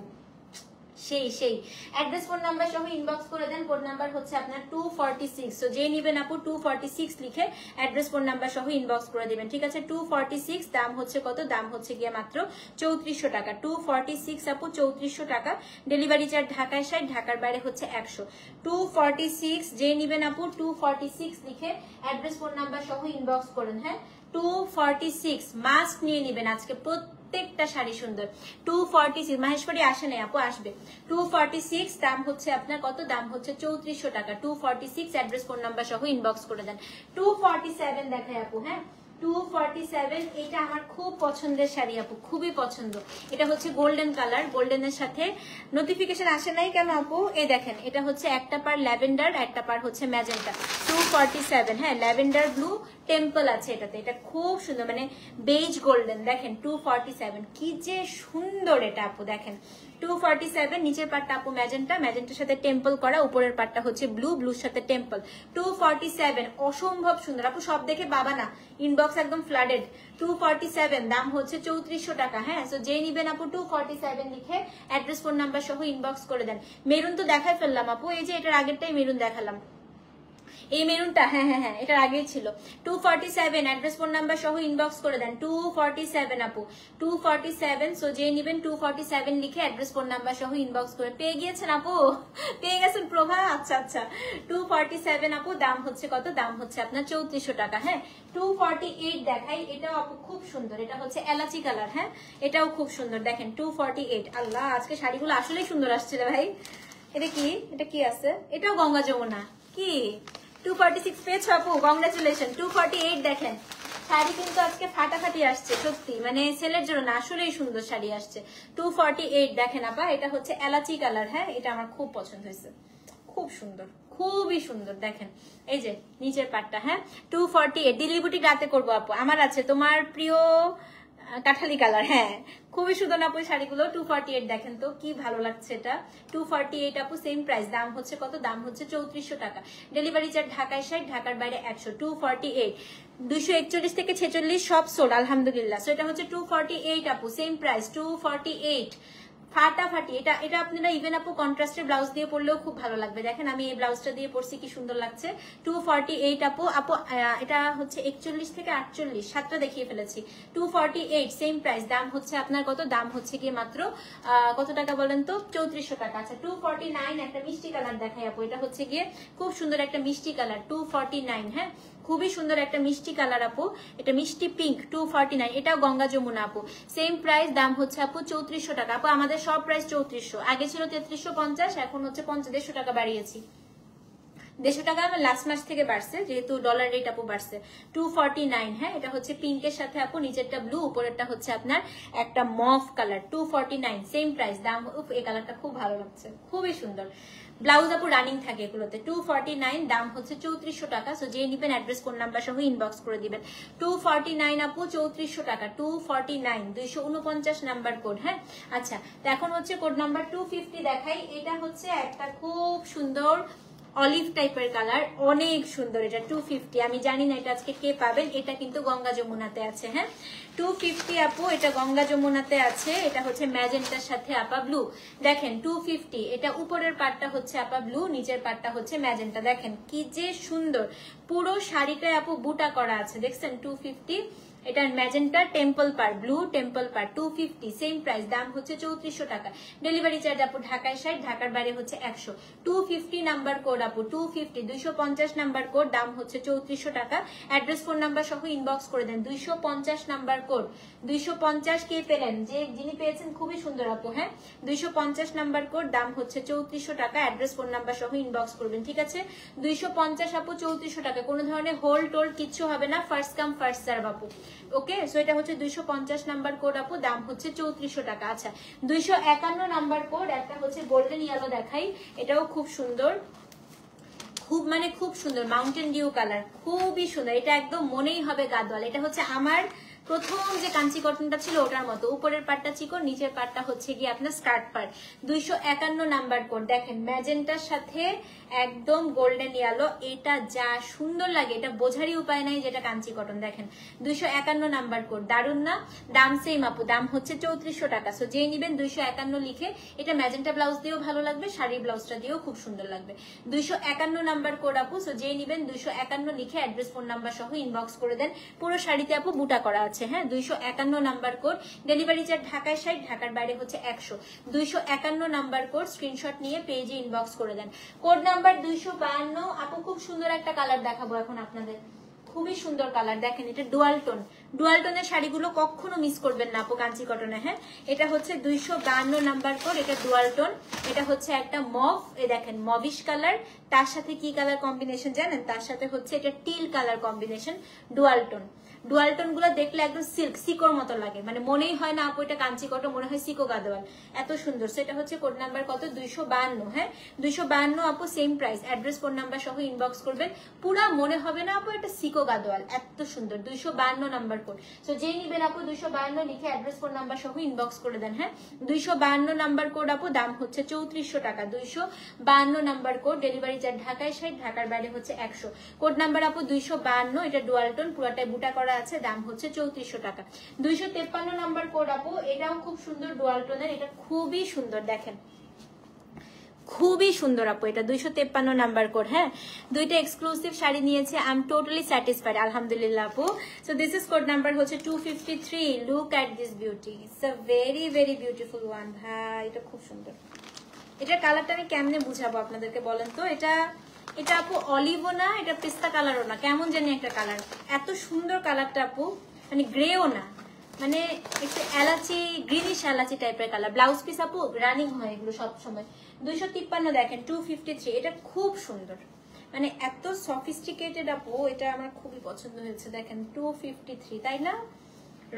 সেই অ্যাড্রেস ফোন নাম্বার সহ ইনবক্স করে দেন। কোড নাম্বার হচ্ছে আপনার 246। সো যে নিবেন আপু 246 লিখে অ্যাড্রেস ফোন নাম্বার সহ ইনবক্স করে দিবেন, ঠিক আছে? 246, দাম হচ্ছে কত? দাম হচ্ছে গিয়ে মাত্র 3400 টাকা। 246 আপু, 3400 টাকা, ডেলিভারি চার্জ ঢাকায় 60, ঢাকার বাইরে হচ্ছে 100। 246 যে নিবেন আপু 246 লিখে অ্যাড্রেস ফোন নাম্বার সহ ইনবক্স করেন। হ্যাঁ 246 মাস্ক নিয়ে নিবেন আজকে, প্রত্যেকটা শাড়ি সুন্দর। 246 মাহেশ্বরী আসে নাই আপু, আসবে। 246, দাম হচ্ছে আপনার কত? দাম হচ্ছে 3400 টাকা। 246 অ্যাড্রেস ফোন নাম্বার সহ ইনবক্স করে দেন। 247 দেখায় আপু। হ্যাঁ 247 এটা আমার খুব পছন্দের শাড়ি আপু, খুবই পছন্দ। এটা হচ্ছে গোল্ডেন কালার, গোল্ডেনের সাথে নোটিফিকেশন আসে নাই কেন আপু? এই দেখেন, এটা হচ্ছে একটা পার ল্যাভেন্ডার, একটা পার হচ্ছে ম্যাজেন্টা। 247, হ্যাঁ ল্যাভেন্ডার ব্লু টেম্পল আছে এটাতে। এটা খুব সুন্দর, মানে বেজ গোল্ডেন। দেখেন 247 কি যে সুন্দর এটা আপু। দেখেন 247, নিচের পাটটা আপু ম্যাজেন্টা, ম্যাজেন্টার সাথে টেম্পল করা, উপরের পাটটা হচ্ছে ব্লু, ব্লুর সাথে টেম্পল। 247 অসম্ভব সুন্দর আপু, সব দেখে বাবা না, ইনবক্স একদম ফ্লাডেড। 247 দাম হচ্ছে 3400 টাকা। হ্যাঁ, সো যেই নিবেন আপু 247 লিখে অ্যাড্রেস ফোন নাম্বার সহ ইনবক্স করে দেন। মেরুন তো দেখাই ফেললাম আপু, এই যে এটার আগেরটাই মেরুন দেখালাম, এই মেরুনটা, হ্যাঁ হ্যাঁ হ্যাঁ এটার আগেই ছিল। 247 অ্যাড্রেস ফোন নাম্বার সহ ইনবক্স করে দেন। 247 আপু, 247। সো যে নিবেন 247 লিখে অ্যাড্রেস ফোন নাম্বার সহ ইনবক্স করে। পেয়ে গিয়েছেন আপু? পেয়ে গেছেন প্রভা? আচ্ছা আচ্ছা। 247 আপু, দাম হচ্ছে কত? দাম হচ্ছে আপনার 3400 টাকা। হ্যাঁ, 248 দেখাই, এটাও আপু খুব সুন্দর। এটা হচ্ছে এলাচি কালার। হ্যাঁ, এটাও খুব সুন্দর। দেখেন 248। আল্লাহ, আজকে শাড়িগুলো আসলেই সুন্দর আসছে রে ভাই। এটা কি? এটা কি আছে? এটাও গঙ্গা যমুনা। কি 246 পেয়েছো আপু? কংগ্রাচুলেশন। 248 দেখেন, শাড়ি কিন্তু আজকে ফাটাফাটি আসছে সত্যি, মানে সেলের জন্য না, আসলেই সুন্দর শাড়ি আসছে। 248 দেখেন আপা, এটা হচ্ছে এলাচি কালার। হ্যাঁ, এটা আমার খুব পছন্দ হয়েছে, খুব সুন্দর, খুবই সুন্দর। দেখেন এই যে নিচের পাটটা। হ্যাঁ, 248 ডিলিভারি রাতে করবো আপু, আমার আছে তোমার প্রিয় কাঠালি কালার। হ্যাঁ, খুবই সুন্দর আপু শাড়িগুলো। 248 দেখেন তো কি ভালো লাগছে এটা। 248 আপু, সেম প্রাইস। দাম হচ্ছে কত? দাম হচ্ছে 3400 টাকা। ডেলিভারি চার্জ ঢাকায় 60, ঢাকার বাইরে 100। 248, 241 থেকে 46 সব সোল্ড আলহামদুলিল্লাহ। সো এটা হচ্ছে 248 আপু, সেম প্রাইস 248। ফাটাফাটি এটা। এটা আপনারা ইভেন আপু কন্ট্রাস্টের ব্লাউজ দিয়ে পরলেও খুব ভালো লাগবে। দেখেন আমি এই ব্লাউজটা দিয়ে পরছি, কি সুন্দর লাগছে। 248 আপু। আপু এটা হচ্ছে 41 থেকে 48, 7টা দেখিয়ে ফেলেছি। 248 সেম প্রাইস। দাম হচ্ছে আপনার কত? দাম হচ্ছে কি মাত্র কত টাকা বলেন তো? 3400 টাকা। আচ্ছা 249 একটা মিষ্টি কালার দেখাই আপু, এটা হচ্ছে গিয়ে খুব সুন্দর একটা মিষ্টি কালার। 249, হ্যাঁ খুবই সুন্দর একটা মিষ্টি কালার আপু, এটা মিষ্টি পিঙ্ক। 249, এটাও গঙ্গা যমুনা আপু, সেম প্রাইস। দাম হচ্ছে আপু 3400 টাকা। আপু আমাদের সব প্রাইস 3400, আগে ছিল 3350, এখন হচ্ছে 150 টাকা বাড়িয়েছি। 150 টাকা আমার লাস্ট মাস থেকে বাড়ছে, যেহেতু ডলার রেট আপু বাড়ছে। 249, হ্যাঁ এটা হচ্ছে পিঙ্কের সাথে আপু, নিচেরটা ব্লু, উপরেরটা হচ্ছে আপনার একটা মফ কালার। 249 same price. দাম, এই কালারটা খুব ভালো লাগছে, খুবই সুন্দর। ব্লাউজ আপু রানিং থাকে এগুলোতে। 249 দাম হচ্ছে 3400 টাকা। সো যে নিবেন অ্যাড্রেস ফোন নাম্বার সহ ইনবক্স করে দিবেন। 249 আপু, 3400 টাকা। 249, 249 নাম্বার কোড। হ্যাঁ, আচ্ছা তো এখন হচ্ছে কোড নাম্বার 250 দেখাই। এটা হচ্ছে একটা খুব সুন্দর অলিভ টাইপের কালার, অনেক সুন্দর। এটা 250, আমি জানি না এটা আজকে কে পাবেন। এটা কিন্তু গঙ্গা যমুনাতে আছে। হ্যাঁ, 250 আপু, এটা গঙ্গা যমুনাতে আছে। এটা হচ্ছে ম্যাজেন্টার সাথে আপা ব্লু। দেখেন 250, এটা উপরের পাটটা হচ্ছে আপা ব্লু, নিচের পাটটা হচ্ছে ম্যাজেন্টা। দেখেন কি যে সুন্দর, পুরো শাড়িটায় আপু বুটা করা আছে, দেখছেন। 250, এটা ম্যাজেন্টা টেম্পল পার, ব্লু টেম্পল পার। 250 সেম প্রাইস। দাম হচ্ছে 3400 টাকা। ডেলিভারি চার্জ আপু ঢাকায় 60, ঢাকার বাইরে হচ্ছে 100। 250 নাম্বার কোড আপু, 250, 250 নাম্বার কোড। দাম হচ্ছে 3400 টাকা। অ্যাড্রেস ফোন নাম্বার সহ ইনবক্স করে দেন। 250 নাম্বার কোড, 250 কে পেলেন? যে যিনি পেয়েছেন খুবই সুন্দর আপু। হ্যাঁ, 250 নাম্বার কোড। দাম হচ্ছে 3400 টাকা। অ্যাড্রেস ফোন নাম্বার সহ ইনবক্স করবেন, ঠিক আছে? 250 আপু, 3400 টাকা। কোনো ধরনের হোল্ড টোল্ড কিচ্ছু হবে না, ফার্স্ট কাম ফার্স্ট সার্ভ আপু। ওকে, সো এটা হচ্ছে 250 নাম্বার কোড আপু, দাম হচ্ছে 3400 টাকা। আচ্ছা 251 নাম্বার কোড, একটা হচ্ছে গোল্ডেন ইয়েলো দেখাই, এটাও খুব সুন্দর, খুব মানে খুব সুন্দর, মাউন্টেন ডিউ কালার, খুবই সুন্দর। এটা একদম মনেই হবে গাদওয়াল। এটা হচ্ছে আমার প্রথম যে কাঞ্চি কটনটা ছিল ওটার মতো, উপরের পাটটা চিকন, নিচের পাটটা হচ্ছে গিয়ে আপনার স্কার্ট পার। 251 নাম্বার কোড। দেখেন ম্যাজেন্টার সাথে একদম গোল্ডেন ইয়েলো, এটা যা সুন্দর লাগে এটা বোঝারই উপায় নাই যেটা কাঞ্চি কটন। দেখেন 251 নাম্বার কোড, দারুন না? দাম সেম আপু, দাম হচ্ছে 3400 টাকা। সো যেই নিবেন 251 লিখে, এটা ম্যাজেন্টা ব্লাউজ দিয়েও ভালো লাগবে, শাড়ির ব্লাউজটা দিয়েও খুব সুন্দর লাগবে। 251 নাম্বার কোড আপু। সো যেই নিবেন 251 লিখে অ্যাড্রেস ফোন নাম্বার সহ ইনবক্স করে দেন। পুরো শাড়িতে আপু বুটা করা আছে। হ্যাঁ, 251 নাম্বার কোড। ডেলিভারি চার্জ ঢাকায় 60, ঢাকার বাইরে হচ্ছে 100। 251 নাম্বার কোড, স্ক্রিনশট নিয়ে পেজে ইনবক্স করে দেন। কোড নাম্বার 252 আপু, খুব সুন্দর একটা কালার দেখাবো এখন আপনাদের, খুবই সুন্দর কালার। দেখেন এটা ডুয়াল টোন, ডুয়াল টোনের শাড়িগুলো কখনো মিস করবেন না আপু কাঞ্চি কটনে। হ্যাঁ, এটা হচ্ছে 252 নাম্বার কোড, এটা ডুয়াল টোন। এটা হচ্ছে একটা মভ, এই দেখেন মভিশ কালার, তার সাথে কি কালার কম্বিনেশন জানেন? তার সাথে হচ্ছে এটা till colour combination, dual tone. Dual tone গুলো দেখলে একদম সিল্ক সিকোর মতো লাগে, মানে মনেই হয় না আপু এটা কাঞ্চি কটন, মনে হয় সিকো গাদোয়াল, এত সুন্দর। সেটা হচ্ছে কোড নাম্বার কত 252, হ্যাঁ 252 আপু, same price. Address phone number সহ ইনবক্স করবেন, পুরা মনে হবে না আপু এটা সিকো গাদোয়াল, এত সুন্দর। 252 নাম্বার কোড। সো যে নিবেন আপু 252 লিখে অ্যাড্রেস ফোন নাম্বার সহ ইনবক্স করে দেন। হ্যাঁ 252 নাম্বার কোড আপু, দাম হচ্ছে 3400 টাকা। 252 নাম্বার কোড, ডেলিভারি চার্জ ঢাকায় 60, ঢাকার বাইরে হচ্ছে 100। কোড নাম্বার আপু 252, এটা ডুয়াল টোন, পুরাটাই বুটা করা আছে, দাম হচ্ছে 3400 টাকা। 253 নাম্বার কোড আপু, এটাও খুব সুন্দর ডুয়াল টোনের, এটা খুবই সুন্দর, দেখেন খুবই সুন্দর আপু, এটা 253 নাম্বার কোড। হ্যাঁ দুইটা এক্সক্লুসিভ শাড়ি নিয়েছে, আই এম টোটালি স্যাটিসফাইড আলহামদুলিল্লাহ আপু। So this is code number হচ্ছে 253। Look at this beauty, it's a very very beautiful one. ভাই এটা খুব সুন্দর, এটার কালারটা আমি কেমনে বুঝাবো আপনাদেরকে বলেন তো। এটা এটা আপু অলিভও না, এটা পিস্তা কালারও না, কেমন জানি একটা কালার, এত সুন্দর কালারটা আপু, মানে গ্রেও না, মানে একটু এলাচি গ্রিনিশ এলাচি টাইপের কালার। ব্লাউজ পিস আপু রানিং হয় এগুলো সব সময়। 253 দেখেন 253, এটা খুব সুন্দর, মানে এত সফিস্টিকেটেড আপু, এটা আমার খুবই পছন্দ হয়েছে। দেখেন 253, তাই না?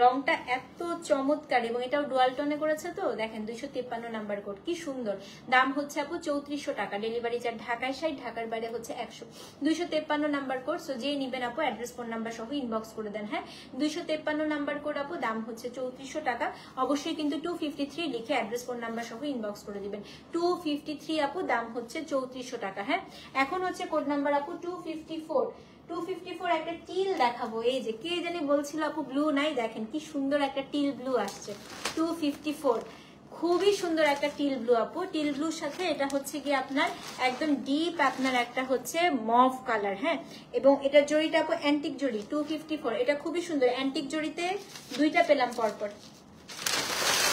রংটা এত চমৎকার, এবং এটাও ডুয়াল টোনে করেছে তো। দেখেন 253 নাম্বার কোড, কি সুন্দর। দাম হচ্ছে আপু 3400 টাকা, ডেলিভারি চার্জ ঢাকায় 60, ঢাকার বাইরে হচ্ছে 100। 253 নাম্বার কোড। সো যে নিবেন আপু অ্যাড্রেস ফোন নাম্বার সহ ইনবক্স করে দেন। হ্যাঁ 253 নাম্বার কোড আপু, দাম হচ্ছে 3400 টাকা। অবশ্যই কিন্তু 253 লিখে অ্যাড্রেস ফোন নাম্বার সহ ইনবক্স করে দিবেন। 253 আপু, দাম হচ্ছে 3400 টাকা। হ্যাঁ এখন হচ্ছে কোড নাম্বার আপু 254। 254 একটা টিল দেখাবো, এই যে কে জানি বলছিল আপু ব্লু নাই, দেখেন কি সুন্দর একটা টিল ব্লু আসছে। 254 খুবই সুন্দর একটা টিল ব্লু আপু। টিল ব্লুর সাথে এটা হচ্ছে কি আপনার একদম ডিপ আপনার একটা হচ্ছে মভ কালার। হ্যাঁ এবং এটা জড়িটা আপু অ্যান্টিক জড়ি। 254 এটা খুবই সুন্দর, অ্যান্টিক জড়িতে দুইটা পেলাম পরপর।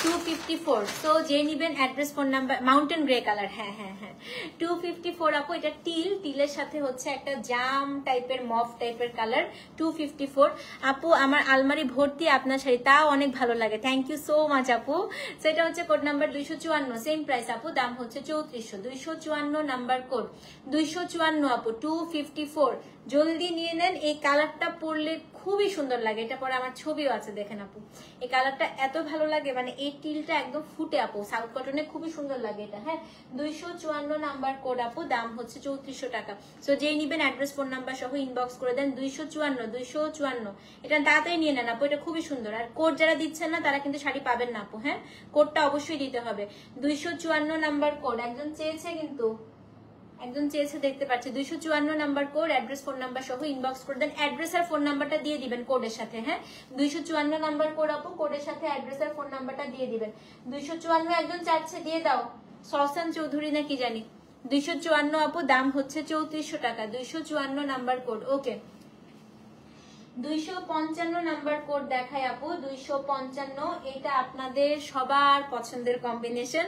254। সো যে নিবেন address phone number, mountain grey colour. হ্যাঁ হ্যাঁ হ্যাঁ 254 আপু, এটা টিলের সাথে হচ্ছে একটা জাম টাইপের মভ টাইপের কালার। 254 আপু, আমার আলমারি ভর্তি আপনার শাড়ি, তাও অনেক ভালো লাগে, থ্যাংক ইউ সো মাচ আপু। সেটা হচ্ছে কোড নাম্বার 254, সেম প্রাইস আপু, দাম হচ্ছে 3400। 254 নাম্বার কোড, 254 আপু 254, জলদি নিয়ে নেন। এই কালারটা পরলে খুবই সুন্দর লাগে, এটা পরে আমার ছবিও আছে দেখেন আপু। এই কালারটা এত ভালো লাগে, মানে এই টিলটা একদম ফুটে আপু, সাউথ কটনে খুবই সুন্দর লাগে এটা। হ্যাঁ 254 নাম্বার কোড আপু, দাম হচ্ছে 3400 টাকা। সো যেই নিবেন অ্যাড্রেস ফোন নাম্বার সহ ইনবক্স করে দেন। 254 এটা তাড়াতাড়ি নিয়ে নেন আপু, এটা খুবই সুন্দর। আর কোড যারা দিচ্ছেন না তারা কিন্তু শাড়ি পাবেন না আপু। হ্যাঁ কোডটা অবশ্যই দিতে হবে। 254 নাম্বার কোড, একজন চেয়েছে কিন্তু একদম চেয়েছে দেখতে পাচ্ছি। 254 number code, address phone number সহ ইনবক্স করে দেন। অ্যাড্রেস আর ফোন নাম্বারটা দিয়ে দিবেন কোডের সাথে। হ্যাঁ 254 নাম্বার কোড আপু, কোডের সাথে অ্যাড্রেস আর ফোন নাম্বারটা দিয়ে দিবেন। 254 একজন চাচ্ছে, দিয়ে দাও, সহসান চৌধুরী না কি জানি। 254 আপু, দাম হচ্ছে 3400 টাকা। 254 নাম্বার কোড। ওকে 255 নাম্বার কোড দেখায় আপু। 255 এটা আপনাদের সবার পছন্দের কম্বিনেশন,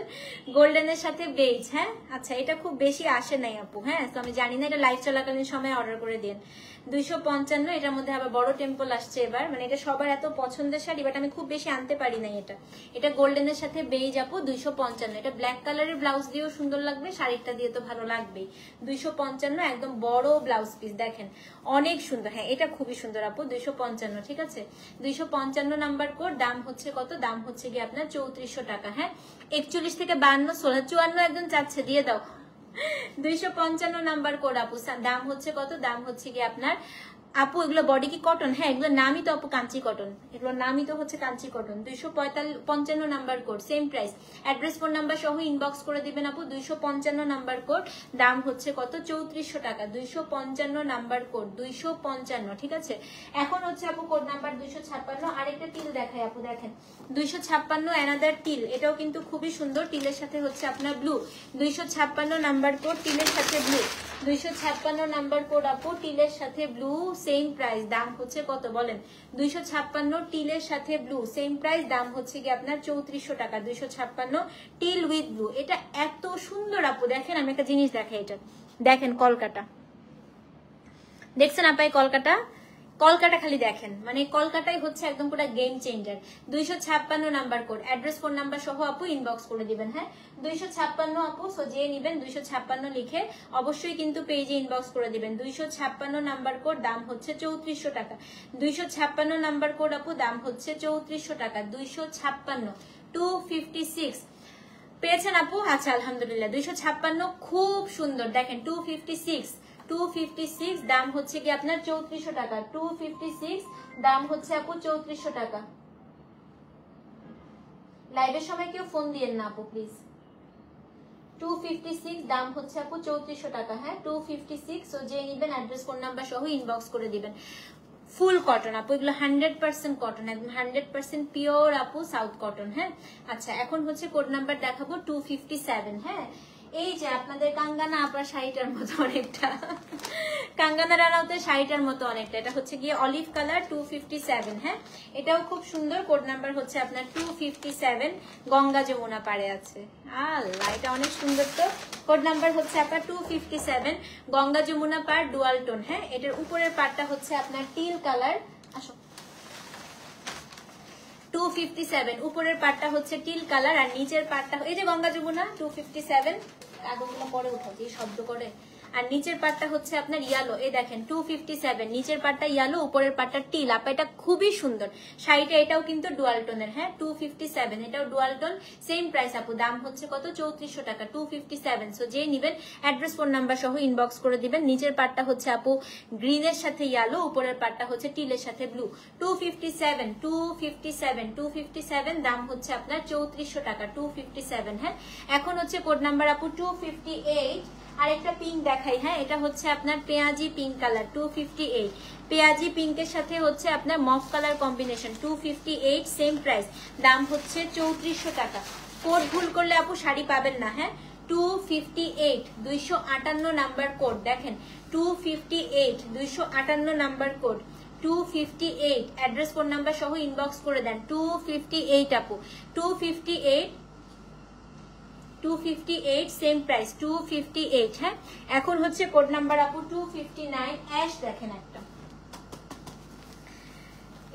গোল্ডেনের সাথে বেজ। হ্যাঁ আচ্ছা, এটা খুব বেশি আসে নাই আপু। হ্যাঁ তো আমি জানি না, এটা লাইভ চলাকালীন সময় অর্ডার করে দিন। 255, এটার মধ্যে আবার বড় টেম্পল আসছে এবার, মানে এটা সবার এত পছন্দের শাড়ি, বাট আমি খুব বেশি আনতে পারি নাই এটা। এটা গোল্ডেনের সাথে বেজ আপু 255। এটা ব্ল্যাক কালারের ব্লাউজ দিয়েও সুন্দর লাগবে, শাড়িটা দিয়ে তো ভালো লাগবেই। 255 একদম বড় ব্লাউজ পিস, দেখেন অনেক সুন্দর। হ্যাঁ এটা খুবই সুন্দর আপু, 255 ঠিক আছে। 255 নাম্বার কোড, দাম হচ্ছে কত, দাম হচ্ছে কি আপনার 3400 টাকা। হ্যাঁ 41 থেকে 52, 16, 54 একজন চাচ্ছে, দিয়ে দাও। 255 নাম্বার কোড আপু, দাম হচ্ছে কত, দাম হচ্ছে কি আপনার আপু এগুলো বডি কি কটন? হ্যাঁ এগুলোর নামই তো আপু কাঞ্চি কটন, এগুলোর নামই তো হচ্ছে Kanchi cotton. 255 number code, same price. Address phone number সহ ইনবক্স করে দিবেন আপু। 255 নাম্বার কোড, দাম হচ্ছে কত, 3400 টাকা। 255 নাম্বার কোড, 255 ঠিক আছে। এখন হচ্ছে আপু কোড নাম্বার 256। আরেকটা টিল দেখায় আপু, দেখেন 256 অ্যানাদার টিল, এটাও কিন্তু খুবই সুন্দর, টিলের সাথে হচ্ছে আপনার ব্লু। 256 নাম্বার কোড, টিলের সাথে ব্লু। 256 নাম্বার কোড আপু, টিলের সাথে ব্লু, সেম প্রাইস, দাম হচ্ছে কত বলেন। 256 টিলের সাথে ব্লু, সেম প্রাইস, দাম হচ্ছে কি আপনার 3400 টাকা। 256 টিল উইথ ব্লু, এটা এত সুন্দর আপু। দেখেন আমি একটা জিনিস দেখাই, এটা দেখেন কলকাতা, দেখছেন আপাই কলকাতা, কলকাতা খালি দেখেন, মানে কলকাতায় হচ্ছে একদম পুরো game changer. 256 number code, address phone number সহ আপু ইনবক্স করে দিবেন। হ্যাঁ 256 আপু, সো যে নিবেন 256 লিখে অবশ্যই কিন্তু পেজে ইনবক্স করে দিবেন। 256 নাম্বার কোড, দাম হচ্ছে 3400 টাকা। 256 নাম্বার কোড আপু, দাম হচ্ছে 3400 টাকা। 256 256 পেয়েছেন আপু? আচ্ছা আলহামদুলিল্লাহ। 256 খুব সুন্দর, দেখেন 256 দাম হচ্ছে কি আপনার 3400 টাকা। 256 দাম হচ্ছে আপু 3400 টাকা। লাইভের সময় কেউ ফোন দিয়েন না আপু প্লিজ। 256 দাম হচ্ছে আপু 3400 টাকা। হ্যাঁ 256, সো যে নিবেন অ্যাড্রেস ফোন নাম্বার সহ ইনবক্স করে দিবেন। ফুল কটন আপু, এগুলো 100% কটন, একদম 100% পিওর আপু, সাউথ কটন। হ্যাঁ আচ্ছা, এখন হচ্ছে কোড নাম্বার দেখাবো 257। হ্যাঁ এই যে আপনাদের কাঙ্গানা আপনার শাড়িটার মতো অনেকটা, কাঙ্গানা রানাউতের শাড়িটার মতো অনেকটা, এটা হচ্ছে গিয়ে অলিভ কালার 257। হ্যাঁ এটাও খুব সুন্দর, কোড নাম্বার হচ্ছে আপনার 257, গঙ্গা যমুনা পাড়ে আছে। আল্লাহ এটা অনেক সুন্দর। তো কোড নাম্বার হচ্ছে আপনার 257, গঙ্গা যমুনা পাড়, ডুয়াল টোন। হ্যাঁ এটার উপরের পাড়টা হচ্ছে আপনার টিল কালার। আসো 257 উপরের পাটটা হচ্ছে টিল কালার আর নিচের পাটটা এই যে গঙ্গা যমুনা 257, কাগজগুলো পরে উঠাও যে শব্দ করে। আর নিচের পাটটা হচ্ছে আপনার ইয়ালো, এই দেখেন 257, নিচের পাটটা ইয়ালো, উপরের পাটটা টিল। আপা এটা খুবই সুন্দর শাড়িটা, এটাও কিন্তু ডুয়াল টোনের। হ্যাঁ 257, এটাও ডুয়াল টোন, সেম প্রাইস আপু, দাম হচ্ছে কত 3400 টাকা। 257, সো যে নিবেন অ্যাড্রেস ফোন নাম্বার সহ ইনবক্স করে দিবেন। নিচের পাটটা হচ্ছে আপু গ্রিনের সাথে ইয়ালো, উপরের পাটটা হচ্ছে টিলের সাথে ব্লু। 257 দাম হচ্ছে আপনার 3400 টাকা। 257। হ্যাঁ এখন হচ্ছে কোড নাম্বার আপু 258, আরেকটা পিঙ্ক দেখাই। হ্যাঁ এটা হচ্ছে আপনার পেঁয়াজি পিঙ্ক কালার 258, পেঁয়াজি পিঙ্কের সাথে হচ্ছে আপনার মফ কালার কম্বিনেশন 258, সেম প্রাইস, দাম হচ্ছে 3400 টাকা। কোড ভুল করলে আপু শাড়ি পাবেন না। হ্যাঁ 258 258 নাম্বার কোড, দেখেন 258 258 number code 258, address phone number সহ ইনবক্স করে দেন। 258 আপু, 258 সেম প্রাইস 258। হ্যাঁ এখন হচ্ছে কোড নাম্বার আপু 259, অ্যাশ দেখেন একটা,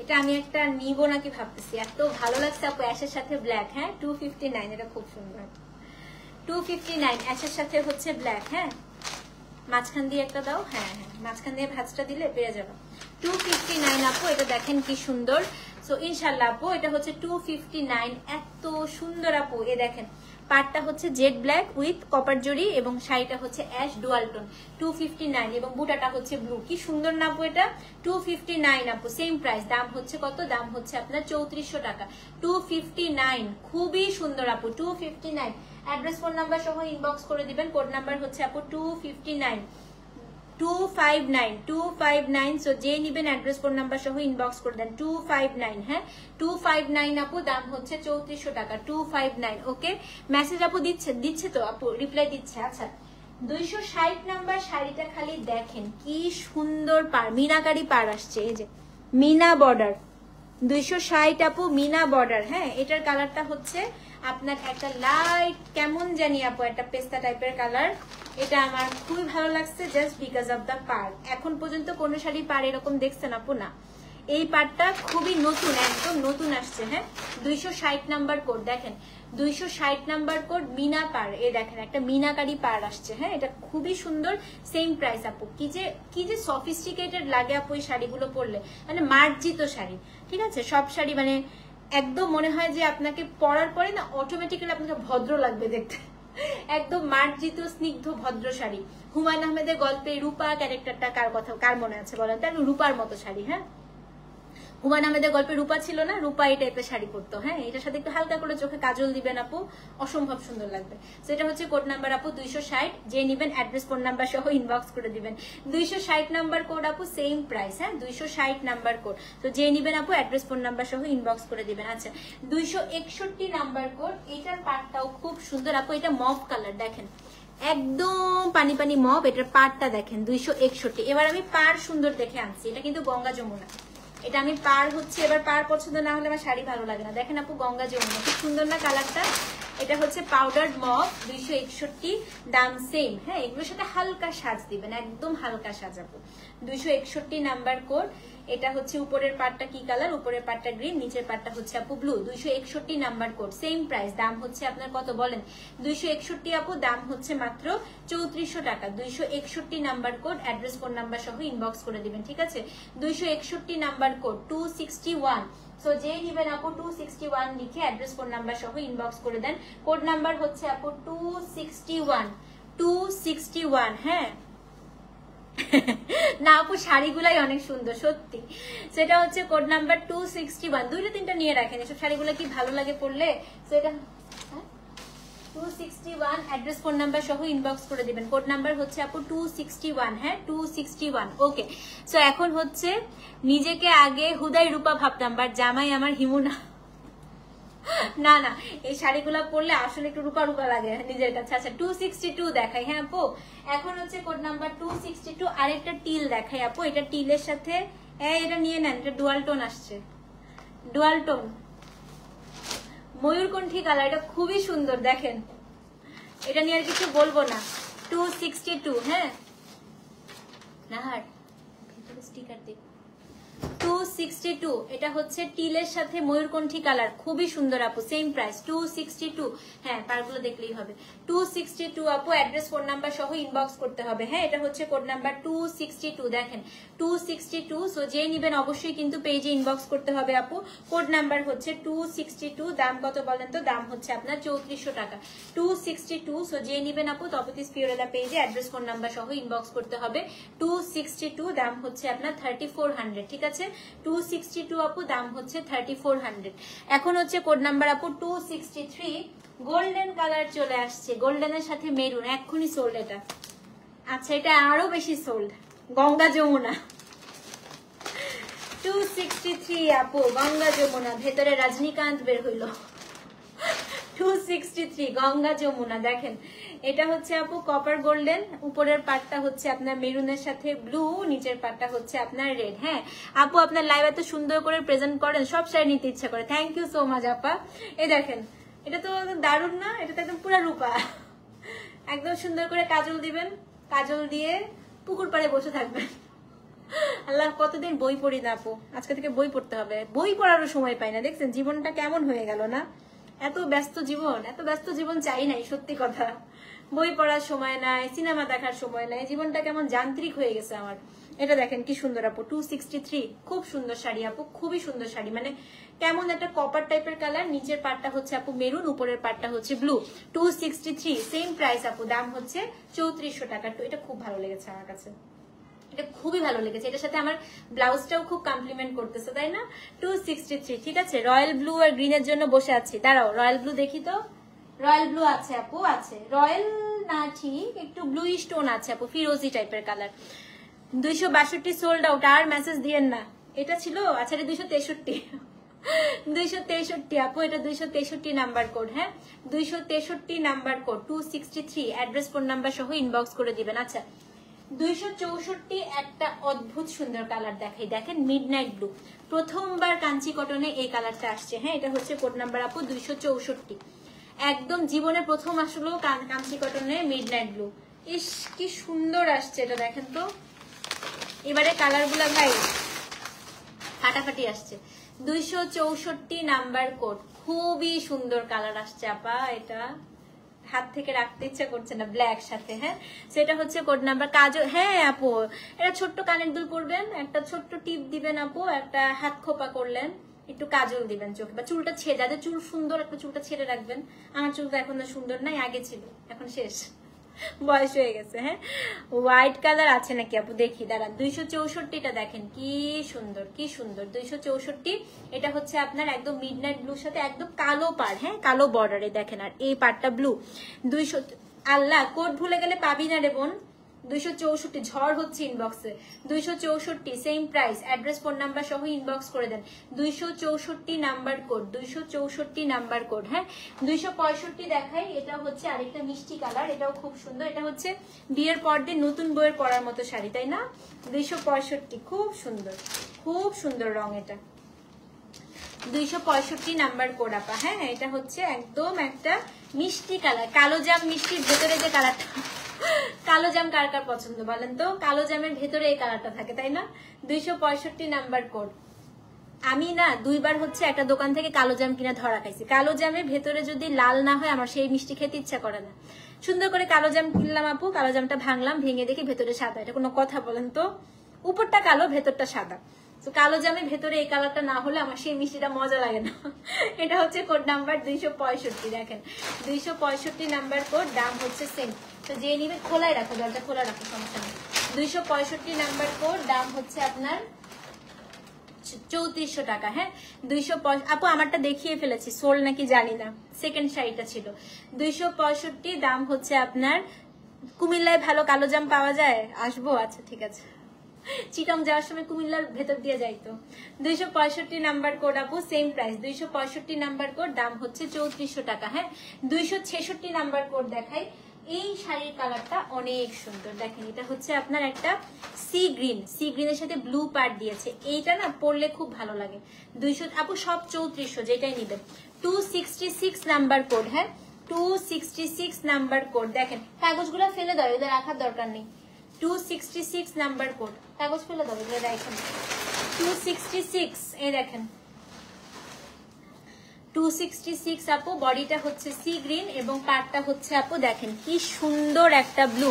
এটা আমি একটা নিব নাকি ভাবতেছি, এত ভালো লাগছে আপু অ্যাশের সাথে ব্ল্যাক। হ্যাঁ 259, এটা খুব সুন্দর। 259 অ্যাশের সাথে হচ্ছে ব্ল্যাক। হ্যাঁ মাঝখান দিয়ে একটা দাও, হ্যাঁ হ্যাঁ মাঝখান দিয়ে ভাঁজটা দিলে পেয়ে যাবে। 259 আপু, এটা দেখেন কি সুন্দর। সো ইনশাআল্লাহ আপু এটা হচ্ছে 259, এত সুন্দর আপু। এ দেখেন পাটটা হচ্ছে জেড ব্ল্যাক উইথ কপার জরি এবং শাড়িটা হচ্ছে অ্যাশ ডুয়াল টোন 259 এবং বুটাটা হচ্ছে ব্লু। কি সুন্দর না আপু এটা? 259 আপু, সেম প্রাইস, দাম হচ্ছে কত? দাম হচ্ছে আপনার 3400 টাকা। 259 খুবই সুন্দর আপু, 259। অ্যাড্রেস ফোন নাম্বার সহ ইনবক্স করে দিবেন। কোড নাম্বার হচ্ছে আপু 259 259 সো যে নিবেন অ্যাড্রেস ফোন নাম্বার সহ ইনবক্স করে দেন 259। হ্যাঁ 259 আপু, দাম হচ্ছে 3400 টাকা। 259 ওকে, মেসেজ আপু দিচ্ছে তো আপু, রিপ্লাই দিচ্ছে। আচ্ছা 260 নাম্বার শাড়িটা খালি দেখেন কি সুন্দর পাড়, মিনাকারি পাড় আসছে, এই যে মিনা বর্ডার 260 আপু, মিনা বর্ডার। হ্যাঁ এটার কালারটা হচ্ছে আপনার একটা লাইট কেমন জানি আপু, একটা পেস্তা টাইপের কালার। এটা আমার খুবই ভালো লাগছে জাস্ট বিকজ অফ দ্য পাড়। এখন পর্যন্ত কোন শাড়ি পাড় এরকম দেখছেন আপু? না, এই পাড়টা খুবই নতুন, একদম নতুন আসছে। হ্যাঁ 260 নাম্বার কোড, দেখেন 260 নাম্বার কোড, মিনা পাড়। এই দেখেন একটা মিনাকারি পাড় আসছে। হ্যাঁ এটা খুবই সুন্দর, সেম প্রাইস আপু। কি যে সফিস্টিকেটেড লাগে আপু এই শাড়িগুলো পরলে, মানে মার্জিত শাড়ি। ঠিক আছে, সব শাড়ি মানে একদম মনে হয় যে আপনাকে পরার পরে না অটোমেটিক্যালি আপনাকে ভদ্র লাগবে দেখতে, একদম মার্জিত স্নিগ্ধ ভদ্র শাড়ি। হুমায়ুন আহমেদের গল্পে রূপা ক্যারেক্টারটা কার মনে আছে বলেন? তাই রূপার মতো শাড়ি। হ্যাঁ হুমায়ুন আহমেদের গল্পে রূপা ছিল না, রূপা এই টাইপের শাড়ি পরতো। হ্যাঁ এটার সাথে একটু হালকা করে চোখে কাজল দিবেন আপু, অসম্ভব সুন্দর লাগবে। তো এটা হচ্ছে কোড নাম্বার আপু 260, যে নিবেন অ্যাড্রেস ফোন নাম্বার সহ ইনবক্স করে দিবেন। 260 নাম্বার কোড আপু, সেম প্রাইস। হ্যাঁ 260 নাম্বার কোড, তো যে নিবেন আপু অ্যাড্রেস ফোন নাম্বার সহ ইনবক্স করে দিবেন। আচ্ছা 261 নাম্বার কোড, এটার পাটটাও খুব সুন্দর আপু, এটা মভ কালার, দেখেন একদম পানি পানি মভ। এটার পাড়টা দেখেন 261। এবার আমি পাড় সুন্দর দেখে আনছি, এটা কিন্তু গঙ্গা যমুনা। এটা আমি পাড় হচ্ছে, এবার পাড় পছন্দ না হলে আমার শাড়ি ভালো লাগে না। দেখেন আপু গঙ্গা যমুনা, খুব সুন্দর না কালারটা? এটা হচ্ছে পাউডার মভ 261, দাম সেম। হ্যাঁ এগুলোর সাথে হালকা সাজ দিবেন, একদম হালকা সাজ আপু। 261 নাম্বার কোড, এটা হচ্ছে উপরের পার্টটা কি কালার, উপরের পার্টটা গ্রিন, নিচের পার্টটা হচ্ছে আপু blue. 261 number code, same price, দাম হচ্ছে আপনার কত বলেন? 261 আপু, দাম হচ্ছে মাত্র 3400 টাকা। 261 number code, address phone number সহ ইনবক্স করে দিবেন, ঠিক আছে? 261 নাম্বার কোড 261। সো যে নিবেন আপু 261 লিখে অ্যাড্রেস ফোন নাম্বার সহ ইনবক্স করে দেন। কোড নাম্বার হচ্ছে আপু 261। হ্যাঁ না আপু শাড়িগুলাই অনেক সুন্দর সত্যি, সেটা হচ্ছে কোড নাম্বার 261। 2টা 3টা নিয়ে রাখেন, এসব শাড়িগুলো কি ভালো লাগে পরলে। তো এটা 261, অ্যাড্রেস ফোন নাম্বার সহ ইনবক্স করে দিবেন। কোড নাম্বার হচ্ছে আপু 261। হ্যাঁ 261। ওকে, সো এখন হচ্ছে নিজেকে আগে হুদাই রূপা ভাবতাম, বাট জামাই আমার হিমুনা। না না, এই শাড়িগুলো পরলে আসলে একটু রূপা রূপা লাগে নিজের কাছে। আচ্ছা 262 দেখাই। হ্যাঁ আপু, এখন হচ্ছে কোড নাম্বার 262। আরেকটা টিল দেখাই আপু, এটা টিলের সাথে এটা নিয়ে নেন, এটা ডুয়াল টোন আসছে, ডুয়াল টোন ময়ূরকণ্ঠী কালার, এটা খুবই সুন্দর দেখেন, এটা নিয়ে আর কিছু বলবো না। 262। হ্যাঁ নাহার ভিতরে স্টিকার দিই। 262, এটা হচ্ছে টিলের সাথে ময়ূরকণ্ঠী কালার, খুবই সুন্দর আপু, সেম প্রাইস 262। হ্যাঁ পারগুলো দেখলেই হবে। 262 আপু, অ্যাড্রেস ফোন নাম্বার সহ ইনবক্স করতে হবে। হ্যাঁ এটা হচ্ছে কোড নাম্বার 262, দেখেন 262। সো যে নিবেন অবশ্যই কিন্তু পেজে ইনবক্স করতে হবে আপু। কোড নাম্বার হচ্ছে 262, দাম কত বলেন তো? দাম হচ্ছে আপনার 3400 টাকা। 262। সো যে নিবেন আপু তপতিস ফিওরেলা পেজে অ্যাড্রেস ফোন নাম্বার সহ ইনবক্স করতে হবে। 262, দাম হচ্ছে আপনার 3400, ঠিক আছে? 262 আপু, দাম হচ্ছে 3400। এখন হচ্ছে কোড নাম্বার আপু 263। গোল্ডেন কালার চলে আসছে, গোল্ডেনের সাথে মেরুন, এক্ষুনি সোল্ড এটা। আচ্ছা এটা আরো বেশি সোল্ড, গঙ্গা যমুনা। 263 আপু, গঙ্গা যমুনা, ভেতরে রজনীকান্ত বের হইল। 263 গঙ্গা যমুনা, দেখেন এটা হচ্ছে আপু কপার গোল্ডেন, উপরের পার্টটা হচ্ছে আপনার মেরুনের সাথে ব্লু, নিচের পার্টটা হচ্ছে আপনার রেড। হ্যাঁ আপু আপনার লাইভ এত সুন্দর করে প্রেজেন্ট করেন, সব শাড়ি নিতে ইচ্ছা করে। থ্যাংক ইউ সো মাচ আপা। এই দেখেন এটা তো দারুণ না, এটা তো একদম পুরা রূপা। একদম সুন্দর করে কাজল দিবেন, কাজল দিয়ে পুকুর পাড়ে বসে থাকবেন। আল্লাহ কতদিন বই পড়ি না আপু, আজকে থেকে বই পড়তে হবে। বই পড়ারও সময় পাই না, দেখছেন জীবনটা কেমন হয়ে গেল না? এত ব্যস্ত জীবন, এত ব্যস্ত জীবন চাই নাই, সত্যি কথা। বই পড়ার সময় নাই, সিনেমা দেখার সময় নাই, জীবনটা কেমন যান্ত্রিক হয়ে গেছে আমার। এটা দেখেন কি সুন্দর আপু, 263, খুব সুন্দর শাড়ি আপু, খুবই সুন্দর শাড়ি, মানে কেমন একটা কপার টাইপের কালার, নিচের পার্টটা হচ্ছে আপু মেরুন, উপরের পার্টটা হচ্ছে ব্লু। 263, সেম প্রাইস আপু, দাম হচ্ছে 3400 টাকা। এটা খুব ভালো লেগেছে আমার কাছে, এটা খুবই ভালো লেগেছে। এটার সাথে আমার ব্লাউজটাও খুব কমপ্লিমেন্ট করতেছে, তাই না? 263, ঠিক আছে। রয়্যাল ব্লু আর গ্রিনের জন্য বসে আছি, দাঁড়াও রয়্যাল ব্লু দেখি তো। রয়্যাল ব্লু আছে আপু, আছে। রয়্যাল না, ঠিক একটু ব্লুইশ টোন আছে আপু, ফিরোজি টাইপের কালার। 262 সোল্ড আউট, আর মেসেজ দিয়েন না। এটা ছিল, আচ্ছা এটা 263। 263 আপু, এটা 263 নাম্বার কোড। হ্যাঁ 263 number code, 263, address phone number সহ ইনবক্স করে দিবেন। আচ্ছা 264 একটা অদ্ভুত সুন্দর কালার দেখাই, দেখেন মিডনাইট ব্লু, প্রথমবার কাঞ্চি কটনে এই কালারটা আসছে। হ্যাঁ এটা হচ্ছে কোড নাম্বার আপু 264, একদম জীবনে প্রথম আসলো কাঞ্চি কটনে মিডনাইট ব্লু। ইস কি সুন্দর আসছে এটা, দেখেন তো এবারে কালার গুলা ভাই ফাটাফাটি আসছে। 264 নাম্বার কোড, খুবই সুন্দর কালার আসছে আপা, এটা হাত থেকে রাখতে ইচ্ছা করছে না ব্ল্যাক সাথে। হ্যাঁ সেটা হচ্ছে কোড নাম্বার কাজল। হ্যাঁ আপু এটা ছোট্ট কানের দুল পরবেন, একটা ছোট্ট টিপ দিবেন আপু, একটা হাত খোপা করলেন, একটু কাজল দিবেন চোখে, বা চুলটা ছেড়ে, যাদের চুল সুন্দর একটা চুলটা ছেড়ে রাখবেন। আমার চুলটা এখন সুন্দর নাই, আগে ছিল, এখন শেষ, বয়স হয়ে গেছে। হ্যাঁ হোয়াইট কালার আছে নাকি আপু, দেখি দাঁড়ান। 264টা দেখেন কি সুন্দর, কি সুন্দর। 264, এটা হচ্ছে আপনার একদম মিডনাইট ব্লুর সাথে একদম কালো পাড়, হ্যাঁ কালো বর্ডারে দেখেন, আর এই পাড়টা ব্লু। 200, আল্লাহ কোড ভুলে গেলে পাবি না রে বোন। 264, ঝড় হচ্ছে ইনবক্সে। 264, same price, address phone number সহ ইনবক্স করে দেন। 264 নাম্বার কোড, 264 নাম্বার কোড। হ্যাঁ 265 দেখাই, এটা হচ্ছে আরেকটা মিষ্টি কালার, এটাও খুব সুন্দর। এটা হচ্ছে বিয়ের পর দিন নতুন বইয়ের পরার মতো শাড়ি, তাই না? 265, খুব সুন্দর, খুব সুন্দর রং এটা। 265 নাম্বার কোড আপা। হ্যাঁ এটা হচ্ছে একদম একটা মিষ্টি কালার, কালো জাম মিষ্টির ভেতরে যে কালারটা, কালো জাম কার কার পছন্দ বলেন তো? কালো জামের ভেতরে এই কালারটা থাকে, তাই না? 265 নাম্বার কোড। আমি না 2 বার হচ্ছে একটা দোকান থেকে কালো জাম কিনা ধরা খাইছি। কালো জামের ভেতরে যদি লাল না হয় আমার সেই মিষ্টি খেতে ইচ্ছা করে না। সুন্দর করে কালো জাম কিনলাম আপু, কালো জামটা ভাঙলাম, ভেঙে দেখি ভেতরে সাদা। এটা কোনো কথা বলেন তো? উপরটা কালো, ভেতরটা সাদা। তো কালো জামের ভেতরে এই কালারটা না হলে আমার সেই মিষ্টিটা মজা লাগে না। এটা হচ্ছে কোড নাম্বার 265। দেখেন 265 নাম্বার কোড, দাম হচ্ছে সেম। তো যে নিবে খোলাই রাখো, দরজা খোলা রাখো, সমস্যা নেই। 265 নাম্বার কোড, দাম হচ্ছে আপনার 3400 টাকা। হ্যাঁ 265। আপু আমারটা দেখিয়ে ফেলেছি, সোল নাকি জানি না, সেকেন্ড শাড়িটা ছিল। 265, দাম হচ্ছে আপনার। কুমিল্লায় ভালো কালো জাম পাওয়া যায়? আসবো, আচ্ছা ঠিক আছে। চিটং যাওয়ার সময় কুমিল্লার ভেতর দিয়ে যাইতো। 265 নাম্বার কোড আপু, সেম প্রাইস। 265 নাম্বার কোড, দাম হচ্ছে 3400 টাকা। হ্যাঁ 266 নাম্বার কোড দেখাই। এই শাড়ির কালারটা অনেক সুন্দর, দেখেন এটা হচ্ছে আপনার একটা সি গ্রিন, সি গ্রিনের সাথে ব্লু পার্ট দিয়েছে। এইটা না পরলে খুব ভালো লাগে। 200 আপু সব 3400, যেটাই নিবেন। 266 নাম্বার কোড। হ্যাঁ 266 নাম্বার কোড। দেখেন কাগজগুলো ফেলে দাও, এদের রাখার দরকার নেই। 266 নাম্বার কোড, কাগজ ফেলে দাও, এগুলো দেখেন। 266, এই দেখেন 266 আপু। বডিটা হচ্ছে সি গ্রিন এবং পার্টটা হচ্ছে আপু দেখেন কি সুন্দর একটা ব্লু।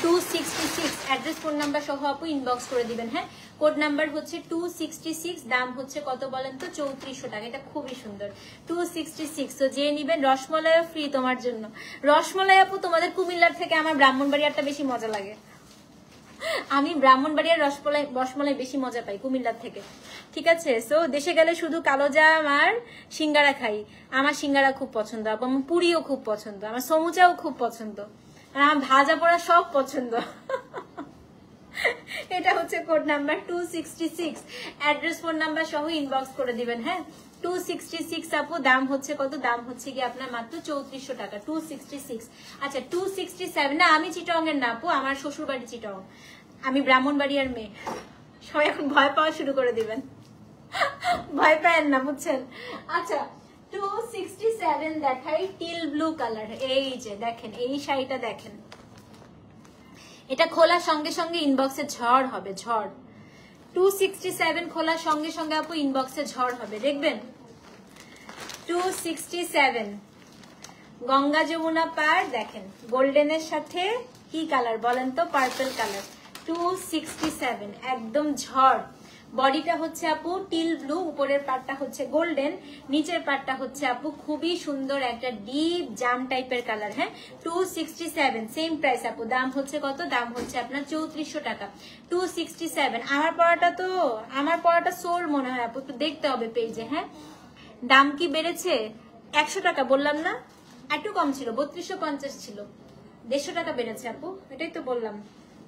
266, অ্যাড্রেস ফোন নাম্বার সহ আপু ইনবক্স করে দিবেন। হ্যাঁ কোড নাম্বার হচ্ছে 266, দাম হচ্ছে কত বলেন তো? 3400 টাকা। এটা খুবই সুন্দর 266। তো যে নিবেন, রসমলাইও ফ্রি তোমার জন্য। রসমলাই আপু তোমাদের কুমিল্লার থেকে আমার ব্রাহ্মণবাড়িয়ারটা বেশি মজা লাগে। আমি ব্রাহ্মণবাড়িয়ার রসমলাই বেশি মজা পাই কুমিল্লার থেকে। ঠিক আছে, সো দেশে গেলে শুধু কালো জাম আর সিঙ্গারা খাই। আমার সিঙ্গারা খুব পছন্দ, আমার পুরিও খুব পছন্দ, আমার সমুচাও খুব পছন্দ, আর আমার ভাজা পোড়া সব পছন্দ। এটা হচ্ছে code number 266, address phone number সহ ইনবক্স করে দিবেন। হ্যাঁ 266 আপু, দাম হচ্ছে কত? দাম হচ্ছে কি আপনার মাত্র 3400 টাকা। 266। আচ্ছা 267 না, আমি চিটং এর না আপু, আমার শ্বশুর বাড়ি চিটং, আমি ব্রাহ্মণবাড়িয়ার মেয়ে। সবাই এখন ভয় পাওয়া শুরু করে দিবেন, ভয় পায়েন না বুঝছেন। আচ্ছা 267 দেখাই, টিল ব্লু কালার। এই যে দেখেন এই শাড়িটা দেখেন, এটা খোলার সঙ্গে সঙ্গে ইনবক্সে ঝড় হবে, ঝড়। 267 খোলার সঙ্গে সঙ্গে আপু ইনবক্সে ঝড় হবে, দেখবেন। 267 গঙ্গা যমুনা পার, দেখেন গোল্ডেনের সাথে কি কালার বলেন তো? Purple colour. 267 একদম ঝড়। বডিটা হচ্ছে আপু টিল ব্লু, উপরের পার্টটা হচ্ছে গোল্ডেন, নিচের পার্টটা হচ্ছে আপু খুবই সুন্দর একটা ডিপ জাম টাইপের কালার। হ্যাঁ 267, সেম প্রাইস আপু। দাম হচ্ছে কত? দাম হচ্ছে আপনার 3400 টাকা। 267। আমার পড়াটা সোল মনে হয় আপু, একটু দেখতে হবে পেজে। হ্যাঁ দাম কি বেড়েছে? 100 টাকা বললাম না, একটু কম ছিল, 3250 ছিল, 150 টাকা বেড়েছে আপু, এটাই তো বললাম।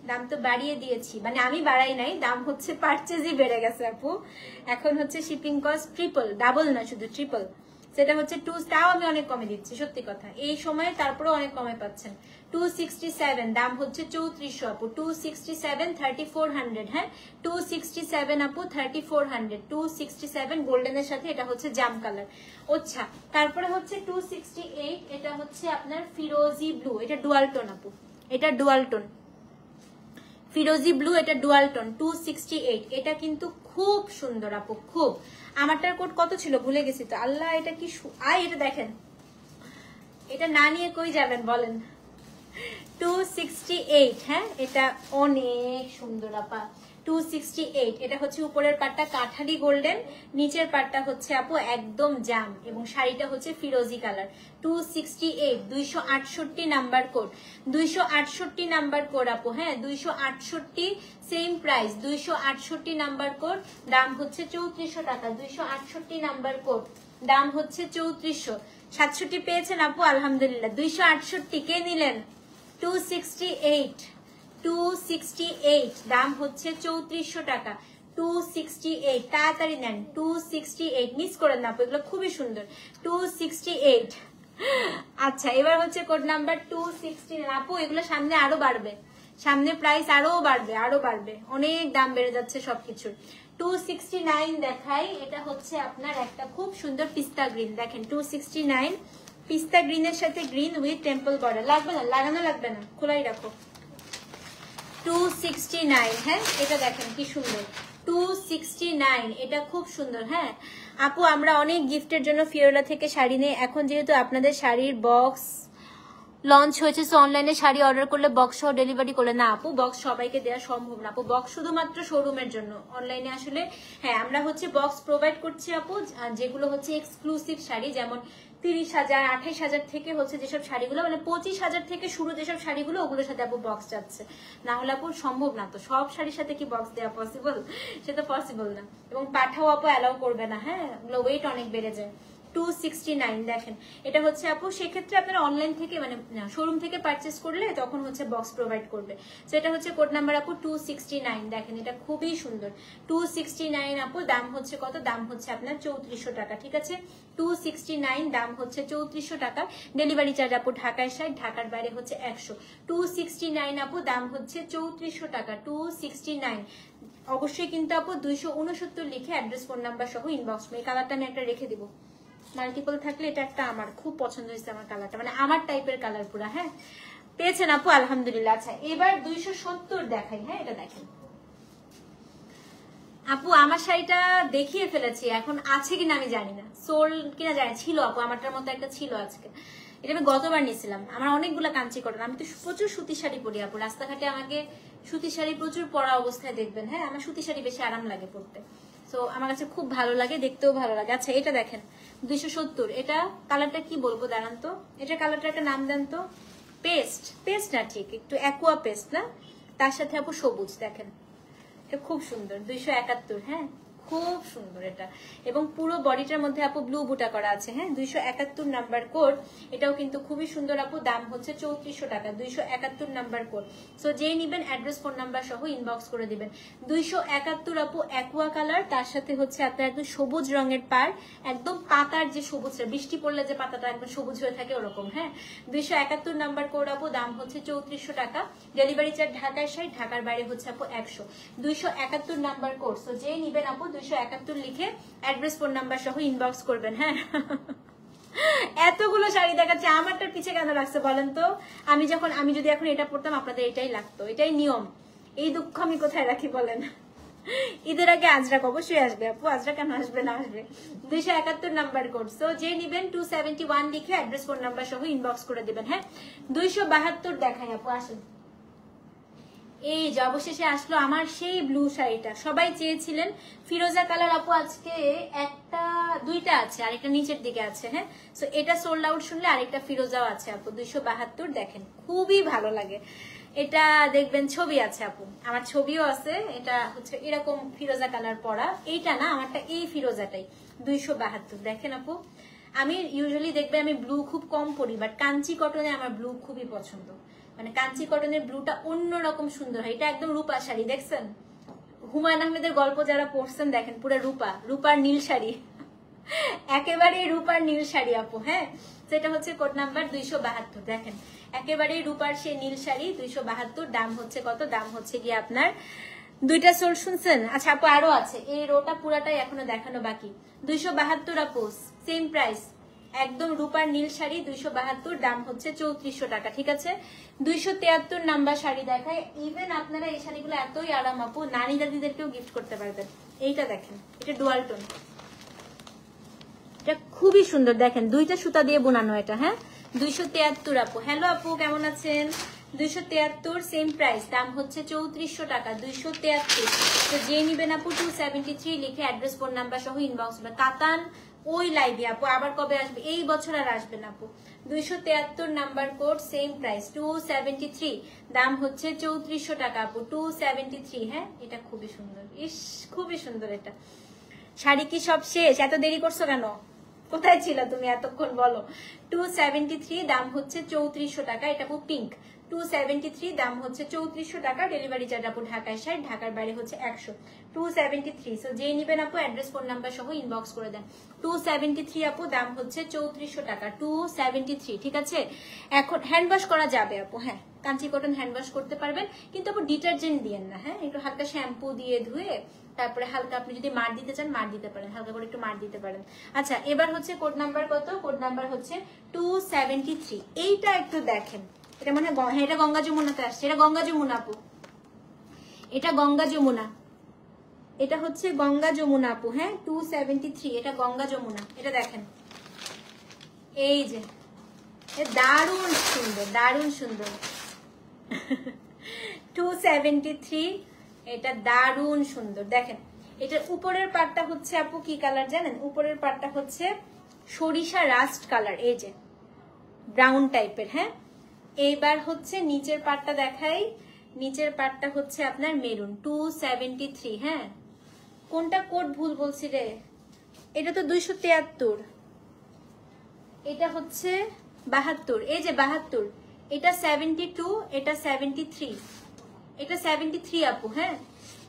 দাম তো বাড়িয়ে দিয়েছি, মানে আমি বাড়াই নাই, দাম হচ্ছে পারচেজই বেড়ে গেছে আপু। এখন হচ্ছে শিপিং কস্ট ট্রিপল, ডাবল না শুধু ট্রিপল। সেটা হচ্ছে তাও আমি অনেক কমে দিচ্ছি, সত্যি কথা এই সময়ে, তারপরে অনেক কমে পাচ্ছেন। 267, দাম হচ্ছে 3400 আপু। 267 3400। হ্যাঁ 267 আপু 3400। 267 গোল্ডেনের সাথে, এটা হচ্ছে জাম কালার। আচ্ছা তারপরে হচ্ছে 268, এটা হচ্ছে আপনার ফিরোজি ব্লু, এটা ডুয়াল টোন আপু, এটা ডুয়াল টোন ফিরোজি ব্লু, এটা ডুয়াল টোন। 268, এটা কিন্তু খুব সুন্দর আপু, খুব। আমারটার কোড কত ছিল ভুলে গেছি তো, আল্লাহ এটা কি এটা দেখেন, এটা না নিয়ে কই যাবেন বলেন। 268, হ্যাঁ এটা অনেক সুন্দর আপা। 268, এটা হচ্ছে উপরের পাটটা কাঠালি গোল্ডেন, নিচের পাটটা হচ্ছে আপু একদম জাম, এবং শাড়িটা হচ্ছে ফিরোজি colour. 268, 268 number code, 268 number code আপু। হ্যাঁ 268, সেম প্রাইস। 268 নাম্বার কোড, দাম হচ্ছে 3400 টাকা। 268 নাম্বার কোড, দাম হচ্ছে 3400। 67 পেয়েছেন আপু, আলহামদুলিল্লাহ। 268 কে নিলেন? 268, দাম হচ্ছে 3400 টাকা। 268 তাড়াতাড়ি নেন। 268 মিস করেন না আপু, এগুলো খুবই সুন্দর। 268। আচ্ছা এবার হচ্ছে কোড নাম্বার 269 আপু, এগুলো সামনে আরো বাড়বে, সামনে প্রাইস আরো বাড়বে, অনেক দাম বেড়ে যাচ্ছে সবকিছুর। 269 দেখাই, এটা হচ্ছে আপনার একটা খুব সুন্দর পিস্তা গ্রিন। দেখেন 269 পিস্তা গ্রিনের সাথে গ্রিন উইথ টেম্পল বর্ডার। লাগবে না, লাগানো লাগবে না, খোলাই রাখো। 269, হ্যাঁ এটা দেখেন কি সুন্দর 269, এটা খুব সুন্দর। হ্যাঁ আপু আমরা অনেক গিফটের জন্য ফিওরলা থেকে শাড়ি নেই, এখন যেহেতু আপনাদের শাড়ির বক্স লঞ্চ হয়েছে, সো অনলাইনে শাড়ি অর্ডার করলে বক্স সহ ডেলিভারি করলে না আপু, বক্স সবাইকে দেওয়া সম্ভব না আপু, বক্স শুধুমাত্র শোরুমের জন্য। অনলাইনে আসলে হ্যাঁ আমরা হচ্ছে বক্স প্রোভাইড করছি আপু, যেগুলো হচ্ছে এক্সক্লুসিভ শাড়ি, যেমন 30,000 28,000 থেকে হচ্ছে যেসব শাড়িগুলো, মানে 25,000 থেকে শুরু যেসব শাড়িগুলো, ওগুলোর সাথে আপু বক্স যাচ্ছে। না হলে আপু সম্ভব না, তো সব শাড়ির সাথে কি বক্স দেওয়া পসিবল? সেটা পসিবল না, এবং পাঠাও আপু অ্যালাউ করবে না। হ্যাঁ ওয়েট অনেক বেড়ে যায়। 269 দেখেন, এটা হচ্ছে আপু সেক্ষেত্রে আপনারা অনলাইন থেকে মানে শোরুম থেকে পারচেস করলে তখন হচ্ছে বক্স প্রোভাইড করবে। তো এটা হচ্ছে কোড নাম্বার আপু 269, দেখেন এটা খুবই সুন্দর 269 আপু। দাম হচ্ছে কত? দাম হচ্ছে আপনার 3400 টাকা, ঠিক আছে 269 দাম হচ্ছে 3400 টাকা। ডেলিভারি চার্জ আপু ঢাকায় 60, ঢাকার বাইরে হচ্ছে 100। 269 আপু দাম হচ্ছে 3400 টাকা 269। অবশ্যই কিন্তু আপু 269 লিখে অ্যাড্রেস ফোন নাম্বার সহ ইনবক্স মে। এই কালারটা আমি একটা রেখে দিব, মাল্টিপল থাকলে এটা একটা আমার খুব পছন্দ হয়েছে, আমার কালারটা মানে আমার টাইপের কালার পুরা। হ্যাঁ পেয়েছেন আপু আলহামদুলিল্লাহ। আচ্ছা এবার 270 দেখাই। হ্যাঁ এটা দেখেন আপু, আমার শাড়িটা দেখিয়ে ফেলেছি, এখন আছে কিনা আমি জানি না, সোল কিনা জানি, ছিল আপু আমারটার মতো একটা ছিল আজকে, এটা আমি গতবার নিয়েছিলাম। আমার অনেকগুলা কাঞ্চি কটন, আমি তো প্রচুর সুতি শাড়ি পরি আপু, রাস্তাঘাটে আমাকে সুতি শাড়ি প্রচুর পরা অবস্থায় দেখবেন। হ্যাঁ আমার সুতি শাড়ি বেশি আরাম লাগে পরতে, তো আমার কাছে খুব ভালো লাগে, দেখতেও ভালো লাগে। আচ্ছা এটা দেখেন 270, এটা কালারটা কি বলবো দাঁড়ান তো, এটা কালারটা একটা নাম দেন তো, পেস্ট পেস্ট না ঠিক একটু অ্যাকুয়া পেস্ট না, তার সাথে আপু সবুজ, দেখেন এটা খুব সুন্দর 271। হ্যাঁ খুব সুন্দর এটা, এবং পুরো বডিটার মধ্যে আপু ব্লু বুটা করা আছে। হ্যাঁ 271 নাম্বার কোড, এটাও কিন্তু খুবই সুন্দর আপু। দাম হচ্ছে 3400 টাকা 271 নাম্বার কোড। সো যেই নিবেন অ্যাড্রেস ফোন নাম্বার সহ ইনবক্স করে দিবেন। 271 আপু অ্যাকুয়া কালার, তার সাথে হচ্ছে আপনার একদম সবুজ রঙের পার, একদম পাতার যে সবুজটা, বৃষ্টি পড়লে যে পাতাটা একদম সবুজ হয়ে থাকে ওরকম। হ্যাঁ 271 নাম্বার কোড আপু, দাম হচ্ছে 3400 টাকা। ডেলিভারি চার্জ ঢাকায় 60, ঢাকার বাইরে হচ্ছে আপু 100। 271 নাম্বার কোড, সো যেই নিবেন আপু 271 লিখে অ্যাড্রেস ফোন নাম্বার সহ ইনবক্স করবেন। হ্যাঁ এতগুলো শাড়ি দেখাচ্ছে, আমারটার পিছে কেন লাগছে বলেন তো? আমি যদি এখন এটা পড়তাম আপনাদের এটাই লাগতো, এটাই নিয়ম। এই দুঃখ আমি কোথায় রাখি বলেন? ঈদের আগে আজরাক অবশ্যই আসবে আপু, আজরা কেন আসবে না? আসবে 271 নাম্বার কোড। সো যে নিবেন 271 লিখে অ্যাড্রেস ফোন নাম্বার সহ ইনবক্স করে দিবেন। হ্যাঁ 272 দেখাই আপু, আসেন। এই যে অবশেষে আসলো আমার সেই ব্লু শাড়িটা, সবাই চেয়েছিলেন ফিরোজা কালার আপু, আজকে দুইটা আছে, আরেকটা নিচের দিকে আছে। হ্যাঁ সো এটা সোল্ড আউট, শুনলে আরেকটা ফিরোজাও আছে আপু 272, দেখেন খুবই ভালো লাগে এটা, দেখবেন ছবি আছে আপু, আমার ছবিও আছে। এটা হচ্ছে এরকম ফিরোজা কালার পরা, এইটা না আমারটা এই ফিরোজাটাই 272। দেখেন আপু আমি ইউজুয়ালি দেখবে আমি ব্লু খুব কম পরি, বাট কাঞ্চি কটনে আমার ব্লু খুবই পছন্দ, মানে কাঞ্চি কটনের ব্লুটা অন্যরকম সুন্দর হয়। এটা একদম রূপা শাড়ি, দেখছেন হুমায়ুন আহমেদের গল্প যারা পড়ছেন দেখেন, পুরো রূপার নীল শাড়ি, একেবারে রূপার নীল শাড়ি আপু। হ্যাঁ সেটা হচ্ছে কোড নাম্বার 272, দেখেন একেবারে রূপার সেই নীল শাড়ি 272। দাম হচ্ছে কত? দাম হচ্ছে গিয়ে আপনার দুইটা সোল, শুনছেন? আচ্ছা আপু আরো আছে, এই রোটা পুরাটাই এখনো দেখানো বাকি। 272 আপু সেম প্রাইস, একদম রূপার নীল শাড়ি 272, দাম হচ্ছে 3400 টাকা, ঠিক আছে। 273 নাম্বার শাড়ি দেখায়, ইভেন আপনারা এই শাড়িগুলো এতই আরাম আপু, নানি দাদিদেরকেও গিফট করতে পারবেন। এইটা দেখেন, এটা ডুয়াল টোন, এটা খুবই সুন্দর, দেখেন দুইটা সুতা দিয়ে বোনানো এটা। হ্যাঁ 273 আপু। হ্যালো আপু কেমন আছেন? 273 সেম প্রাইস, দাম হচ্ছে 3400 টাকা 273। তো যে নিবেন আপু 273 লিখে অ্যাড্রেস ফোন নাম্বার সহ ইনবক্স করবেন। কাতান ওই লাইভে আপু আবার কবে আসবে? এই বছর আর আসবে না আপু। 273 নাম্বার কোড, সেম প্রাইস 273, দাম হচ্ছে 3400 টাকা আপু 273। হ্যাঁ এটা খুবই সুন্দর, ইস খুবই সুন্দর এটা। শাড়ি কি সব শেষ? এত দেরি করছো কেন? কোথায় ছিল তুমি এতক্ষণ বলো? 273, দাম হচ্ছে 3400 টাকা। এটা আপু পিঙ্ক 273, দাম হচ্ছে 3400 টাকা। ডেলিভারি চার্জ আপু ঢাকায় 60, ঢাকার বাইরে হচ্ছে 100। 273, সো যেই নিবেন আপু অ্যাড্রেস ফোন নাম্বার সহ ইনবক্স করে দেন। 273 আপু, দাম হচ্ছে 3400 টাকা 273, ঠিক আছে। এখন হ্যান্ড ওয়াশ করা যাবে আপু, হ্যাঁ কাঞ্চি কটন হ্যান্ড ওয়াশ করতে পারবেন, কিন্তু আপু ডিটারজেন্ট দিয়েন না। হ্যাঁ একটু হালকা শ্যাম্পু দিয়ে ধুয়ে তারপরে হালকা আপনি যদি মার দিতে চান মার দিতে পারেন, হালকা করে একটু মার দিতে পারেন। আচ্ছা এবার হচ্ছে কোড নাম্বার কত? কোড নাম্বার হচ্ছে 273। এইটা একটু দেখেন, এটা মানে এটা গঙ্গা যমুনাতে আসছে, এটা গঙ্গা যমুনা আপু, এটা গঙ্গা যমুনা, এটা হচ্ছে গঙ্গা যমুনা আপু, হ্যাঁ 273, এটা গঙ্গা যমুনা। এটা দেখেন, এই যে দারুণ সুন্দর, দারুণ সুন্দর। 273, এটা দারুণ সুন্দর। দেখেন এটার উপরের পাটটা হচ্ছে আপু কি কালার জানেন? উপরের পাটটা হচ্ছে সরিষা রাস্ট কালার, এই যে ব্রাউন টাইপের। হ্যাঁ, এইবার হচ্ছে নিচের পাটটা দেখাই। নিচের পাটটা হচ্ছে আপনার মেরুন, 273। হ্যাঁ, কোনটা কোড ভুল বলছি রে? এটা তো 273, এটা হচ্ছে 72, এই যে 72, এটা 72, এটা 73, এটা 73 আপু। হ্যাঁ,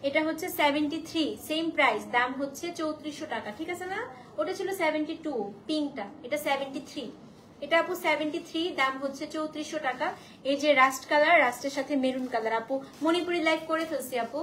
এটা হচ্ছে 73, সেম প্রাইস, দাম হচ্ছে 3400 টাকা, ঠিক আছে না? ওটা ছিল 72 পিঙ্কটা, এটা 73, এটা আপু 73, দাম হচ্ছে 3400 টাকা। এই যে রাস্ট কালার, রাস্টের সাথে মেরুন কালার। আপু মণিপুরি লাইভ করে ফেলছি আপু,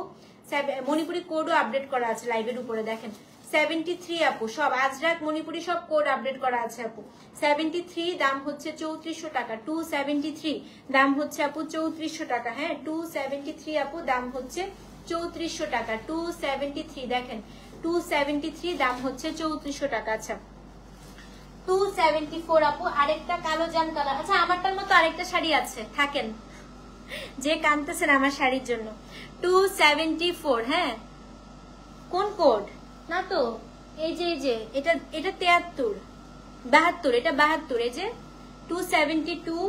মণিপুরি কোডও আপডেট করা আছে লাইভের উপরে, দেখেন 73 আপু, সব আজরাক মণিপুরি সব কোড আপডেট করা আছে আপু। 73, দাম হচ্ছে 3400 টাকা। 273, দাম হচ্ছে আপু 3400 টাকা। হ্যাঁ, 273 আপু, দাম হচ্ছে 3400 টাকা। 273, দেখেন 273, দাম হচ্ছে 3400 টাকা। আচ্ছা 274 আপু, আরেকটা কালো জাম কালার। আচ্ছা আমারটার মতো আরেকটা শাড়ি আছে, থাকেন যে কানতেছেন আমার শাড়ির জন্য। 274, হ্যাঁ কোন কোড না তো, এই যে এটা 73, 72, এটা 72, এই যে 272,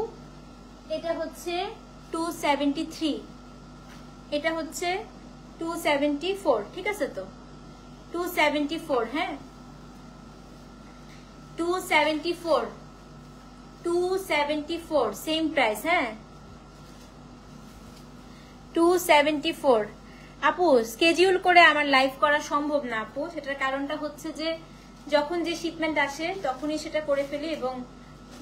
এটা হচ্ছে 273, এটা হচ্ছে 274, ঠিক আছে তো? 274, হ্যাঁ 274, 274, সেম প্রাইস। হ্যাঁ 274 আপু, স্কেডিউল করে আমার লাইভ করা সম্ভব না আপু, সেটার কারণটা হচ্ছে যে যখন যে শিপমেন্ট আসে তখনই সেটা করে ফেলি, এবং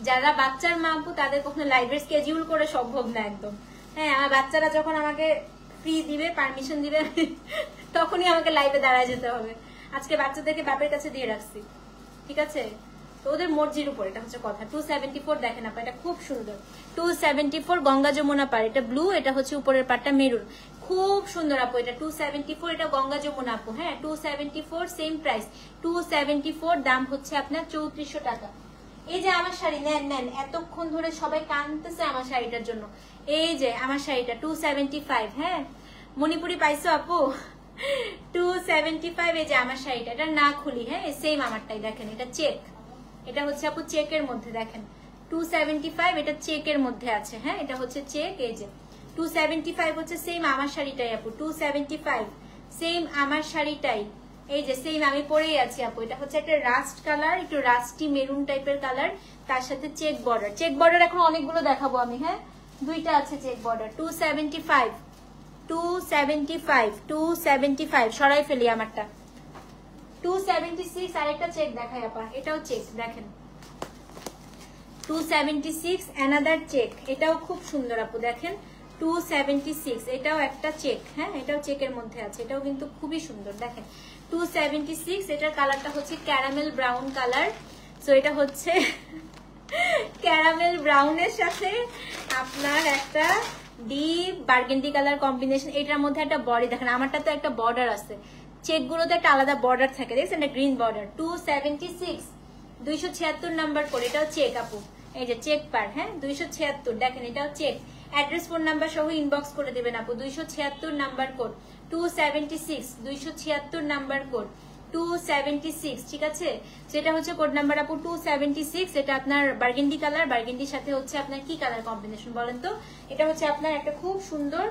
যারা বাচ্চার মা আপু তাদের কখনো লাইভের স্কেডিউল করে সম্ভব না একদম। হ্যাঁ, আমার বাচ্চারা যখন আমাকে ফ্রি দিবে, পারমিশন দিবে, তখনই আমাকে লাইভে দাঁড়ায় যেতে হবে। আজকে বাচ্চাদেরকে বাপের কাছে দিয়ে রাখছি, ঠিক আছে? তো ওদের মর্জির উপর, এটা হচ্ছে কথা। 274, দেখেন আপা, এটা খুব সুন্দর। 274 গঙ্গা যমুনা পাড়, এটা ব্লু, এটা হচ্ছে উপরের পাড়টা মেরুন, খুব সুন্দর আপু। এটা 274, এটা গঙ্গা যমুনা আপু। হ্যাঁ 274, সেম প্রাইস 274, দাম হচ্ছে আপনার 3400 টাকা। এই যে আমার শাড়ি, নেন নেন, এতক্ষণ ধরে সবাই কানতেছে আমার শাড়িটার জন্য। এই যে আমার শাড়িটা 275, হ্যাঁ মণিপুরি পাইছো আপু? 275, এই যে আমার শাড়িটা, এটা না খুলি, হ্যাঁ সেম আমারটাই, দেখেন এটা চেক, এটা হচ্ছে আপু চেকের মধ্যে, দেখেন 275, এটা চেকের মধ্যে আছে। হ্যাঁ, এটা হচ্ছে চেক, এই যে 275 হচ্ছে সেম আমার শাড়িটাই আপু। 275, সেম আমার শাড়িটাই, এই যে সেম আমি পরেই আছি আপু। এটা হচ্ছে একটা রাস্ট কালার, একটু রাস্টি মেরুন টাইপের কালার, তার সাথে চেক বর্ডার। চেক বর্ডার এখন অনেকগুলো দেখাবো আমি, হ্যাঁ দুইটা আছে চেক বর্ডার। 275, 275, 275, সরাই ফেলি আমারটা। 276, আরেকটা চেক দেখাই আপা, এটাও চেক, দেখেন 276, অ্যানাদার চেক, এটাও খুব সুন্দর আপু, দেখেন 276, এটাও একটা চেক। হ্যাঁ, এটাও চেকের মধ্যে আছে, এটাও কিন্তু খুবই সুন্দর, দেখেন 276, এটার কালারটা হচ্ছে ক্যারামেল ব্রাউন কালার। সো এটা হচ্ছে ক্যারামেল ব্রাউনের সাথে আপনার একটা ডিপ বার্গেন্ডি কালার কম্বিনেশন। এটার মধ্যে একটা বডি, দেখেন আমারটা তো একটা বর্ডার আছে, চেক গুলোতে একটা আলাদা বর্ডার থাকে, দেখছেন গ্রিন বর্ডার। 276, 276 নাম্বার করে, এটাও চেক আপু, এই যে চেক পার্ট। হ্যাঁ 276, দেখেন এটাও চেক। অ্যাড্রেস ফোন নাম্বার সহ ইনবক্স করে দেবেন আপু। 276 নাম্বার কোড, 276, 276 নাম্বার কোড, 276, ঠিক আছে? সেটা হচ্ছে কোড নাম্বার আপু 276। এটা আপনার বার্গেন্ডি কালার, বার্গেন্ডির সাথে হচ্ছে আপনার কি কালার কম্বিনেশন বলেন তো? এটা হচ্ছে আপনার একটা খুব সুন্দর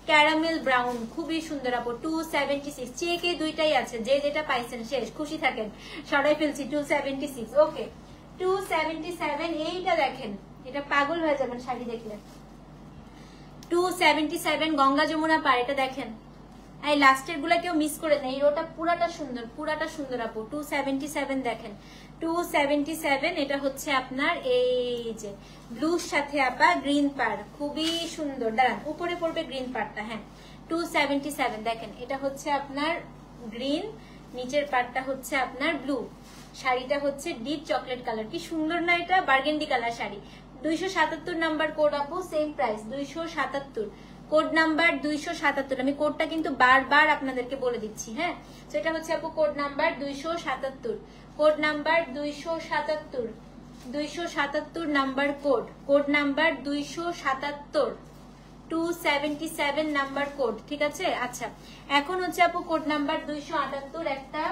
ক্যারামেল ব্রাউন, খুবই সুন্দর আপু। 276, চেকে দুইটাই আছে, যে যেটা পাইছেন শেষ, খুশি থাকেন, সরাই ফেলছি। 276, ওকে 277, এইটা দেখেন, এটা পাগল হয়ে যাবেন শাড়ি দেখলে। 277 গঙ্গা যমুনা পাড়, এটা দেখেন, এই লাস্টের গুলা কেউ মিস করে নেই, ওটা পুরাটা সুন্দর, পুরাটা সুন্দর আপু। 277, দেখেন 277, এটা হচ্ছে আপনার এই যে ব্লুর সাথে আপা গ্রিন পাড়, খুবই সুন্দর। দাঁড়ান, উপরে পড়বে গ্রিন পাড়টা। হ্যাঁ 277, দেখেন এটা হচ্ছে আপনার গ্রিন, নিচের পাড়টা হচ্ছে আপনার ব্লু, শাড়িটা হচ্ছে ডিপ চকলেট কালার, কি সুন্দর না এটা? Burgundy colour sari. 277 number code আপু, সেম প্রাইস 277, কোড নাম্বার 277। আমি কোডটা কিন্তু বারবার আপনাদেরকে বলে দিচ্ছি, হ্যাঁ। তো এটা হচ্ছে আপু code number 277, code number 277, 277 number code, code number 277, 277 number code, ঠিক আছে। আচ্ছা, এখন হচ্ছে আপু কোড নাম্বার 278, একটা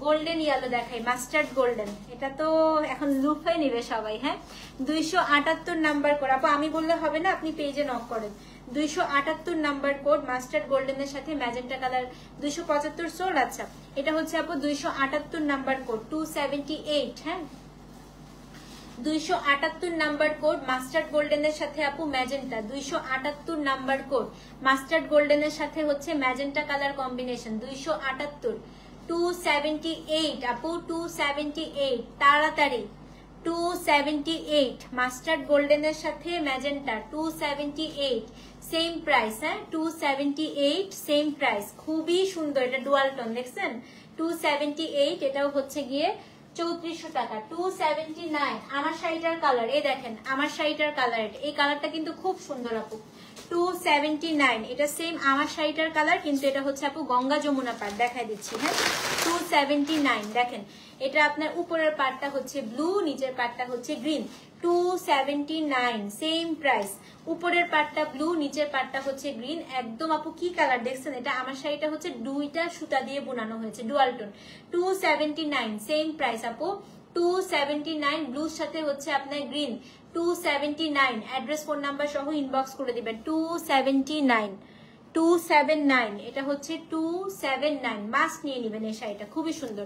গোল্ডেন ইয়েলো দেখাই, মাস্টার্ড গোল্ডেন। এটা তো এখন লুফে নিবে সবাই, হ্যাঁ। 278 নাম্বার কোড, আপু আমি বললে হবে না, আপনি পেজে নক করেন। 278 নাম্বার কোড, মাস্টার্ড গোল্ডেনের সাথে ম্যাজেন্টা কালার, 275 সোল। আচ্ছা, এটা হচ্ছে আপু 278 নাম্বার কোড, 278, হ্যাঁ। 278 নাম্বার কোড, মাস্টার্ড গোল্ডেনের সাথে আপু ম্যাজেন্টা, 278 নাম্বার কোড, মাস্টার্ড গোল্ডেনের সাথে হচ্ছে ম্যাজেন্টা কালার কম্বিনেশন, 278, 278 আপু, 278 তাড়াতাড়ি, 278 মাস্টার্ড গোল্ডেনের সাথে ম্যাজেন্টা, 278 সেম প্রাইস, হ্যাঁ। 278 সেম প্রাইস, খুবই সুন্দর। এটা ডুয়াল টোন দেখছেন, 278, এটাও হচ্ছে গিয়ে 3400 টাকা। 279 আমার শাড়িটার কালার, এই দেখেন আমার শাড়িটার কালার, এই কালারটা কিন্তু খুব সুন্দর আপু। 279, এটা সেম আমার শাড়িটার কালার, কিন্তু এটা হচ্ছে আপু গঙ্গা যমুনা পাড়, দেখাই দিচ্ছি, হ্যাঁ। 279 দেখেন, এটা আপনার উপরের পার্টটা হচ্ছে ব্লু, নিচের পার্টটা হচ্ছে গ্রিন। 279 সেম প্রাইস, উপরের পার্টটা ব্লু, নিচের পার্টটা হচ্ছে গ্রিন। একদম আপু কি কালার দেখছেন, এটা আমার শাড়িটা হচ্ছে দুইটা সুতা দিয়ে বোনানো হয়েছে, ডুয়াল টোন। 279 সেম প্রাইস আপু, 279 ব্লুর সাথে হচ্ছে আপনার গ্রিন, 279। অ্যাড্রেস ফোন নাম্বার সহ ইনবক্স করে দিবেন। 279, 279, এটা হচ্ছে 279, মাস্ক নিয়ে নেবেন এই শাড়িটা, খুবই সুন্দর।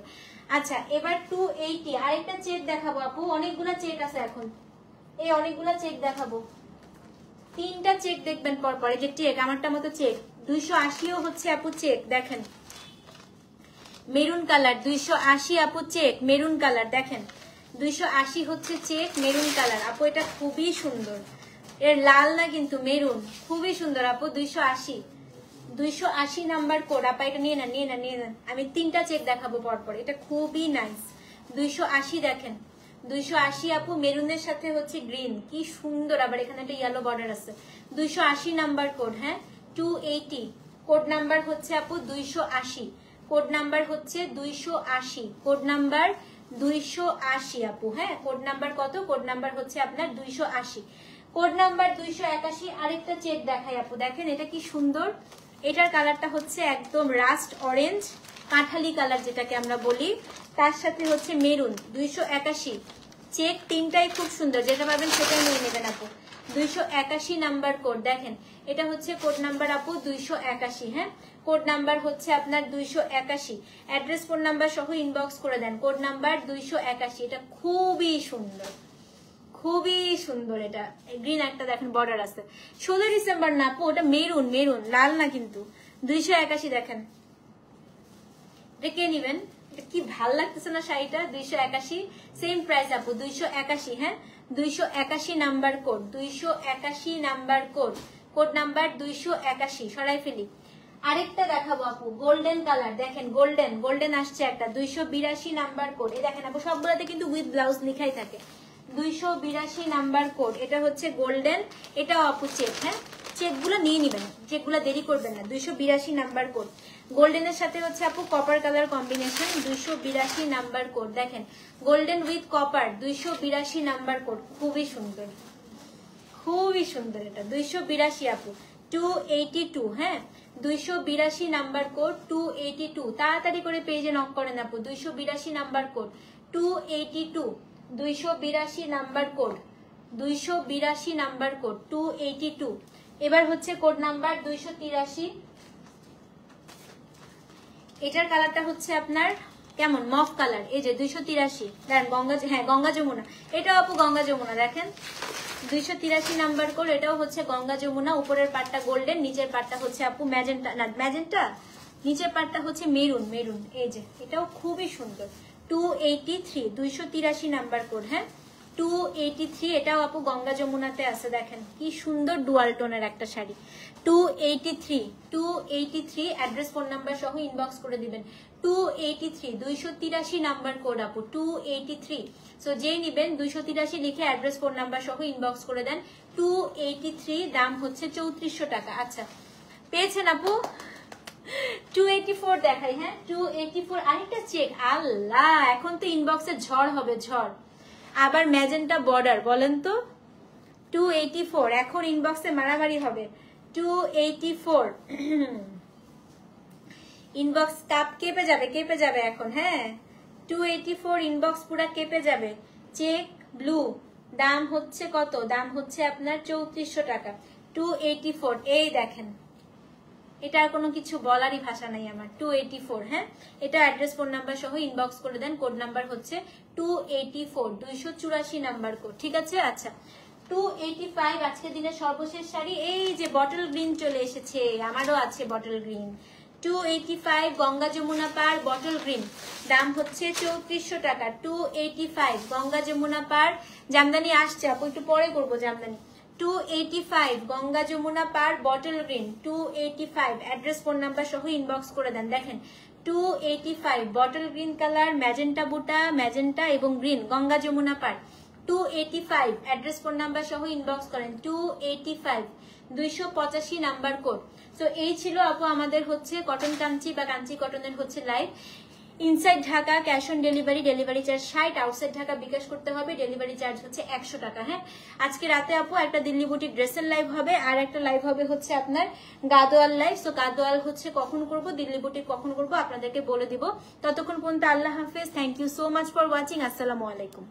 আচ্ছা, এবার 280, আরেকটা চেক দেখাবো আপু, অনেকগুলা চেক আছে এখন, এই অনেকগুলা চেক দেখাবো, 3টা চেক দেখবেন পরপর। এই যে চেক, আমারটা মতো চেক, 280ও হচ্ছে আপু চেক, দেখেন মেরুন কালার, 280 আপু চেক মেরুন কালার, দেখেন 280 হচ্ছে চেক মেরুন কালার আপু, এটা খুবই সুন্দর। এর লাল না কিন্তু মেরুন, খুবই সুন্দর আপু। 280, 280 নাম্বার কোড আপা, এটা নিয়ে নেন, নিয়ে নেন, নিয়ে নেন। আমি 3টা চেক দেখাবো পরপর, এটা খুবই নাইস। 280 দেখেন, 280 আপু মেরুনের সাথে হচ্ছে গ্রিন, কি সুন্দর। আবার এখানে একটা ইয়েলো বর্ডার আছে। 280 নাম্বার কোড, হ্যাঁ। 280 কোড নাম্বার হচ্ছে আপু 280, কোড নাম্বার হচ্ছে 280, কোড নাম্বার 280 আপু, হ্যাঁ। কোড নাম্বার কত? কোড নাম্বার হচ্ছে আপনার 280, কোড নাম্বার 281। আরেকটা চেক দেখাই আপু, দেখেন এটা কি সুন্দর। এটার কালারটা হচ্ছে একদম রাস্ট অরেঞ্জ, কাঁঠালি কালার যেটাকে আমরা বলি, তার সাথে হচ্ছে মেরুন। 281 চেক, 3টাই খুব সুন্দর, যেটা পাবেন সেটাই নিয়ে নেবেন আপু। 281 নাম্বার কোড, দেখেন এটা হচ্ছে কোড নাম্বার আপু 281, হ্যাঁ। কোড নাম্বার হচ্ছে আপনার 281, অ্যাড্রেস ফোন নাম্বার সহ ইনবক্স করে দেন। কোড নাম্বার 281, এটা খুবই সুন্দর, খুবই সুন্দর। এটা গ্রিন একটা দেখেন বর্ডার আছে। 16 ডিসেম্বর না আপু, ওটা মেরুন, মেরুন লাল না কিন্তু। 281 দেখেন, এটা কে নিবেন? এটা কি ভাল লাগতেছে না শাড়িটা। 281 সেম প্রাইস আপু, 281, হ্যাঁ। 281 number code, 281 number code, code number 281, সরাই ফেলি। আরেকটা দেখাবো আপু, গোল্ডেন কালার, দেখেন গোল্ডেন, গোল্ডেন আসছে একটা, 282 নাম্বার কোড। এই দেখেন আপু সবগুলোতে কিন্তু উইথ ব্লাউজ লেখাই থাকে। 282 নাম্বার কোড, এটা হচ্ছে গোল্ডেন, এটাও আপু চেক, হ্যাঁ। চেকগুলো নিয়ে নিবেন, চেকগুলো দেরি করবেন না। 282 নাম্বার কোড, গোল্ডেনের সাথে হচ্ছে আপু copper colour combination. 282 number code, দেখেন golden with copper, 282 number code, খুবই সুন্দর, খুবই সুন্দর। এটা 282 আপু, 282, হ্যাঁ। 282 নাম্বার কোড, 282। তাড়াতাড়ি করে পেজে নক করেন আপু। 282 number code, 282, 282 number code, 282 number code, 282। এবার হচ্ছে কোড নাম্বার 283। এটার কালারটা হচ্ছে আপনার কেমন মফ কালার। এই যে 283, দেখেন গঙ্গা, হ্যাঁ গঙ্গা যমুনা, এটাও আপু গঙ্গা যমুনা, দেখেন 283 নাম্বার কোড, এটাও হচ্ছে গঙ্গা যমুনা। উপরের পাটটা গোল্ডেন, নিচের পাটটা হচ্ছে আপু ম্যাজেন্টা, না ম্যাজেন্টা, নিচের পাটটা হচ্ছে মেরুন, মেরুন। এই যে এটাও খুবই সুন্দর। 283, 283 নাম্বার কোড, হ্যাঁ। 283, এটাও আপু গঙ্গা যমুনাতে আছে, দেখেন কি সুন্দর ডুয়াল টোনের একটা শাড়ি। 283 অ্যাড্রেস ফোন নাম্বার সহ ইনবক্স করে দিবেন। 283 283 নাম্বার কোড আপু 283। সো যেই নিবেন 283 লিখে অ্যাড্রেস ফোন নাম্বার সহ ইনবক্স করে দেন। 283 দাম হচ্ছে 3400 টাকা। আচ্ছা পেয়েছেন আপু? 284 দেখাই, হ্যাঁ 284 আরেকটা চেক। আল্লাহ এখন তো ইনবক্সে ঝড় হবে, ঝড়। আবার ম্যাজেন্টা বর্ডার, বলেন তো 284 এখন ইনবক্সে মারামারি হবে। 284 ইনবক্স কাপ কেঁপে যাবে, কেঁপে যাবে এখন। হ্যাঁ 284 ইনবক্স পুরা কেঁপে যাবে। চেক ব্লু দাম হচ্ছে কত? দাম হচ্ছে আপনার 3400 টাকা। 284 এই দেখেন, এটা আর কোনো কিছু বলারই ভাষা নাই আমার। 284 হ্যাঁ, এটা অ্যাড্রেস ফোন নাম্বার সহ ইনবক্স করে দেন। কোড নাম্বার হচ্ছে 284 284 নাম্বার কোড, ঠিক আছে? আচ্ছা 285 আজকের দিনের সর্বশেষ শাড়ি, এই যে বটল গ্রিন চলে এসেছে, আমারও আছে বটল গ্রিন। 285 গঙ্গা যমুনা পার বটল গ্রিন, দাম হচ্ছে 3400 টাকা। 285 গঙ্গা যমুনা পার, জামদানি আসছে আপু, একটু পরে করবো জামদানি। 285 গঙ্গা যমুনা পার bottle green 285 address phone number সহ ইনবক্স করে দেন। দেখেন 285 বটল গ্রিন কালার, ম্যাজেন্টা বুটা, ম্যাজেন্টা এবং গ্রিন, গঙ্গা যমুনা পার 285 অ্যাড্রেস ফোন নাম্বার সহ ইনবক্স করেন। 285 285 নাম্বার কোড। সো এই ছিল আপু আমাদের হচ্ছে কটন কাঞ্চি বা কাঞ্চি কটনের হচ্ছে live. Inside Dhaka cash on delivery, delivery charge 60, outside Dhaka bKash করতে হবে, ডেলিভারি চার্জ হচ্ছে 100 টাকা। হ্যাঁ আজকে রাতে আপু একটা দিল্লি বুটিক ড্রেসের লাইভ হবে, আর একটা লাইভ হবে হচ্ছে আপনার গাদোয়াল লাইভ। সো গাদোয়াল হচ্ছে কখন করব, দিল্লি বুটিক কখন করব আপনাদেরকে বলে দিব। ততক্ষণ পর্যন্ত আল্লাহ হাফেজ, thank you so much for watching, আসসালামু আলাইকুম।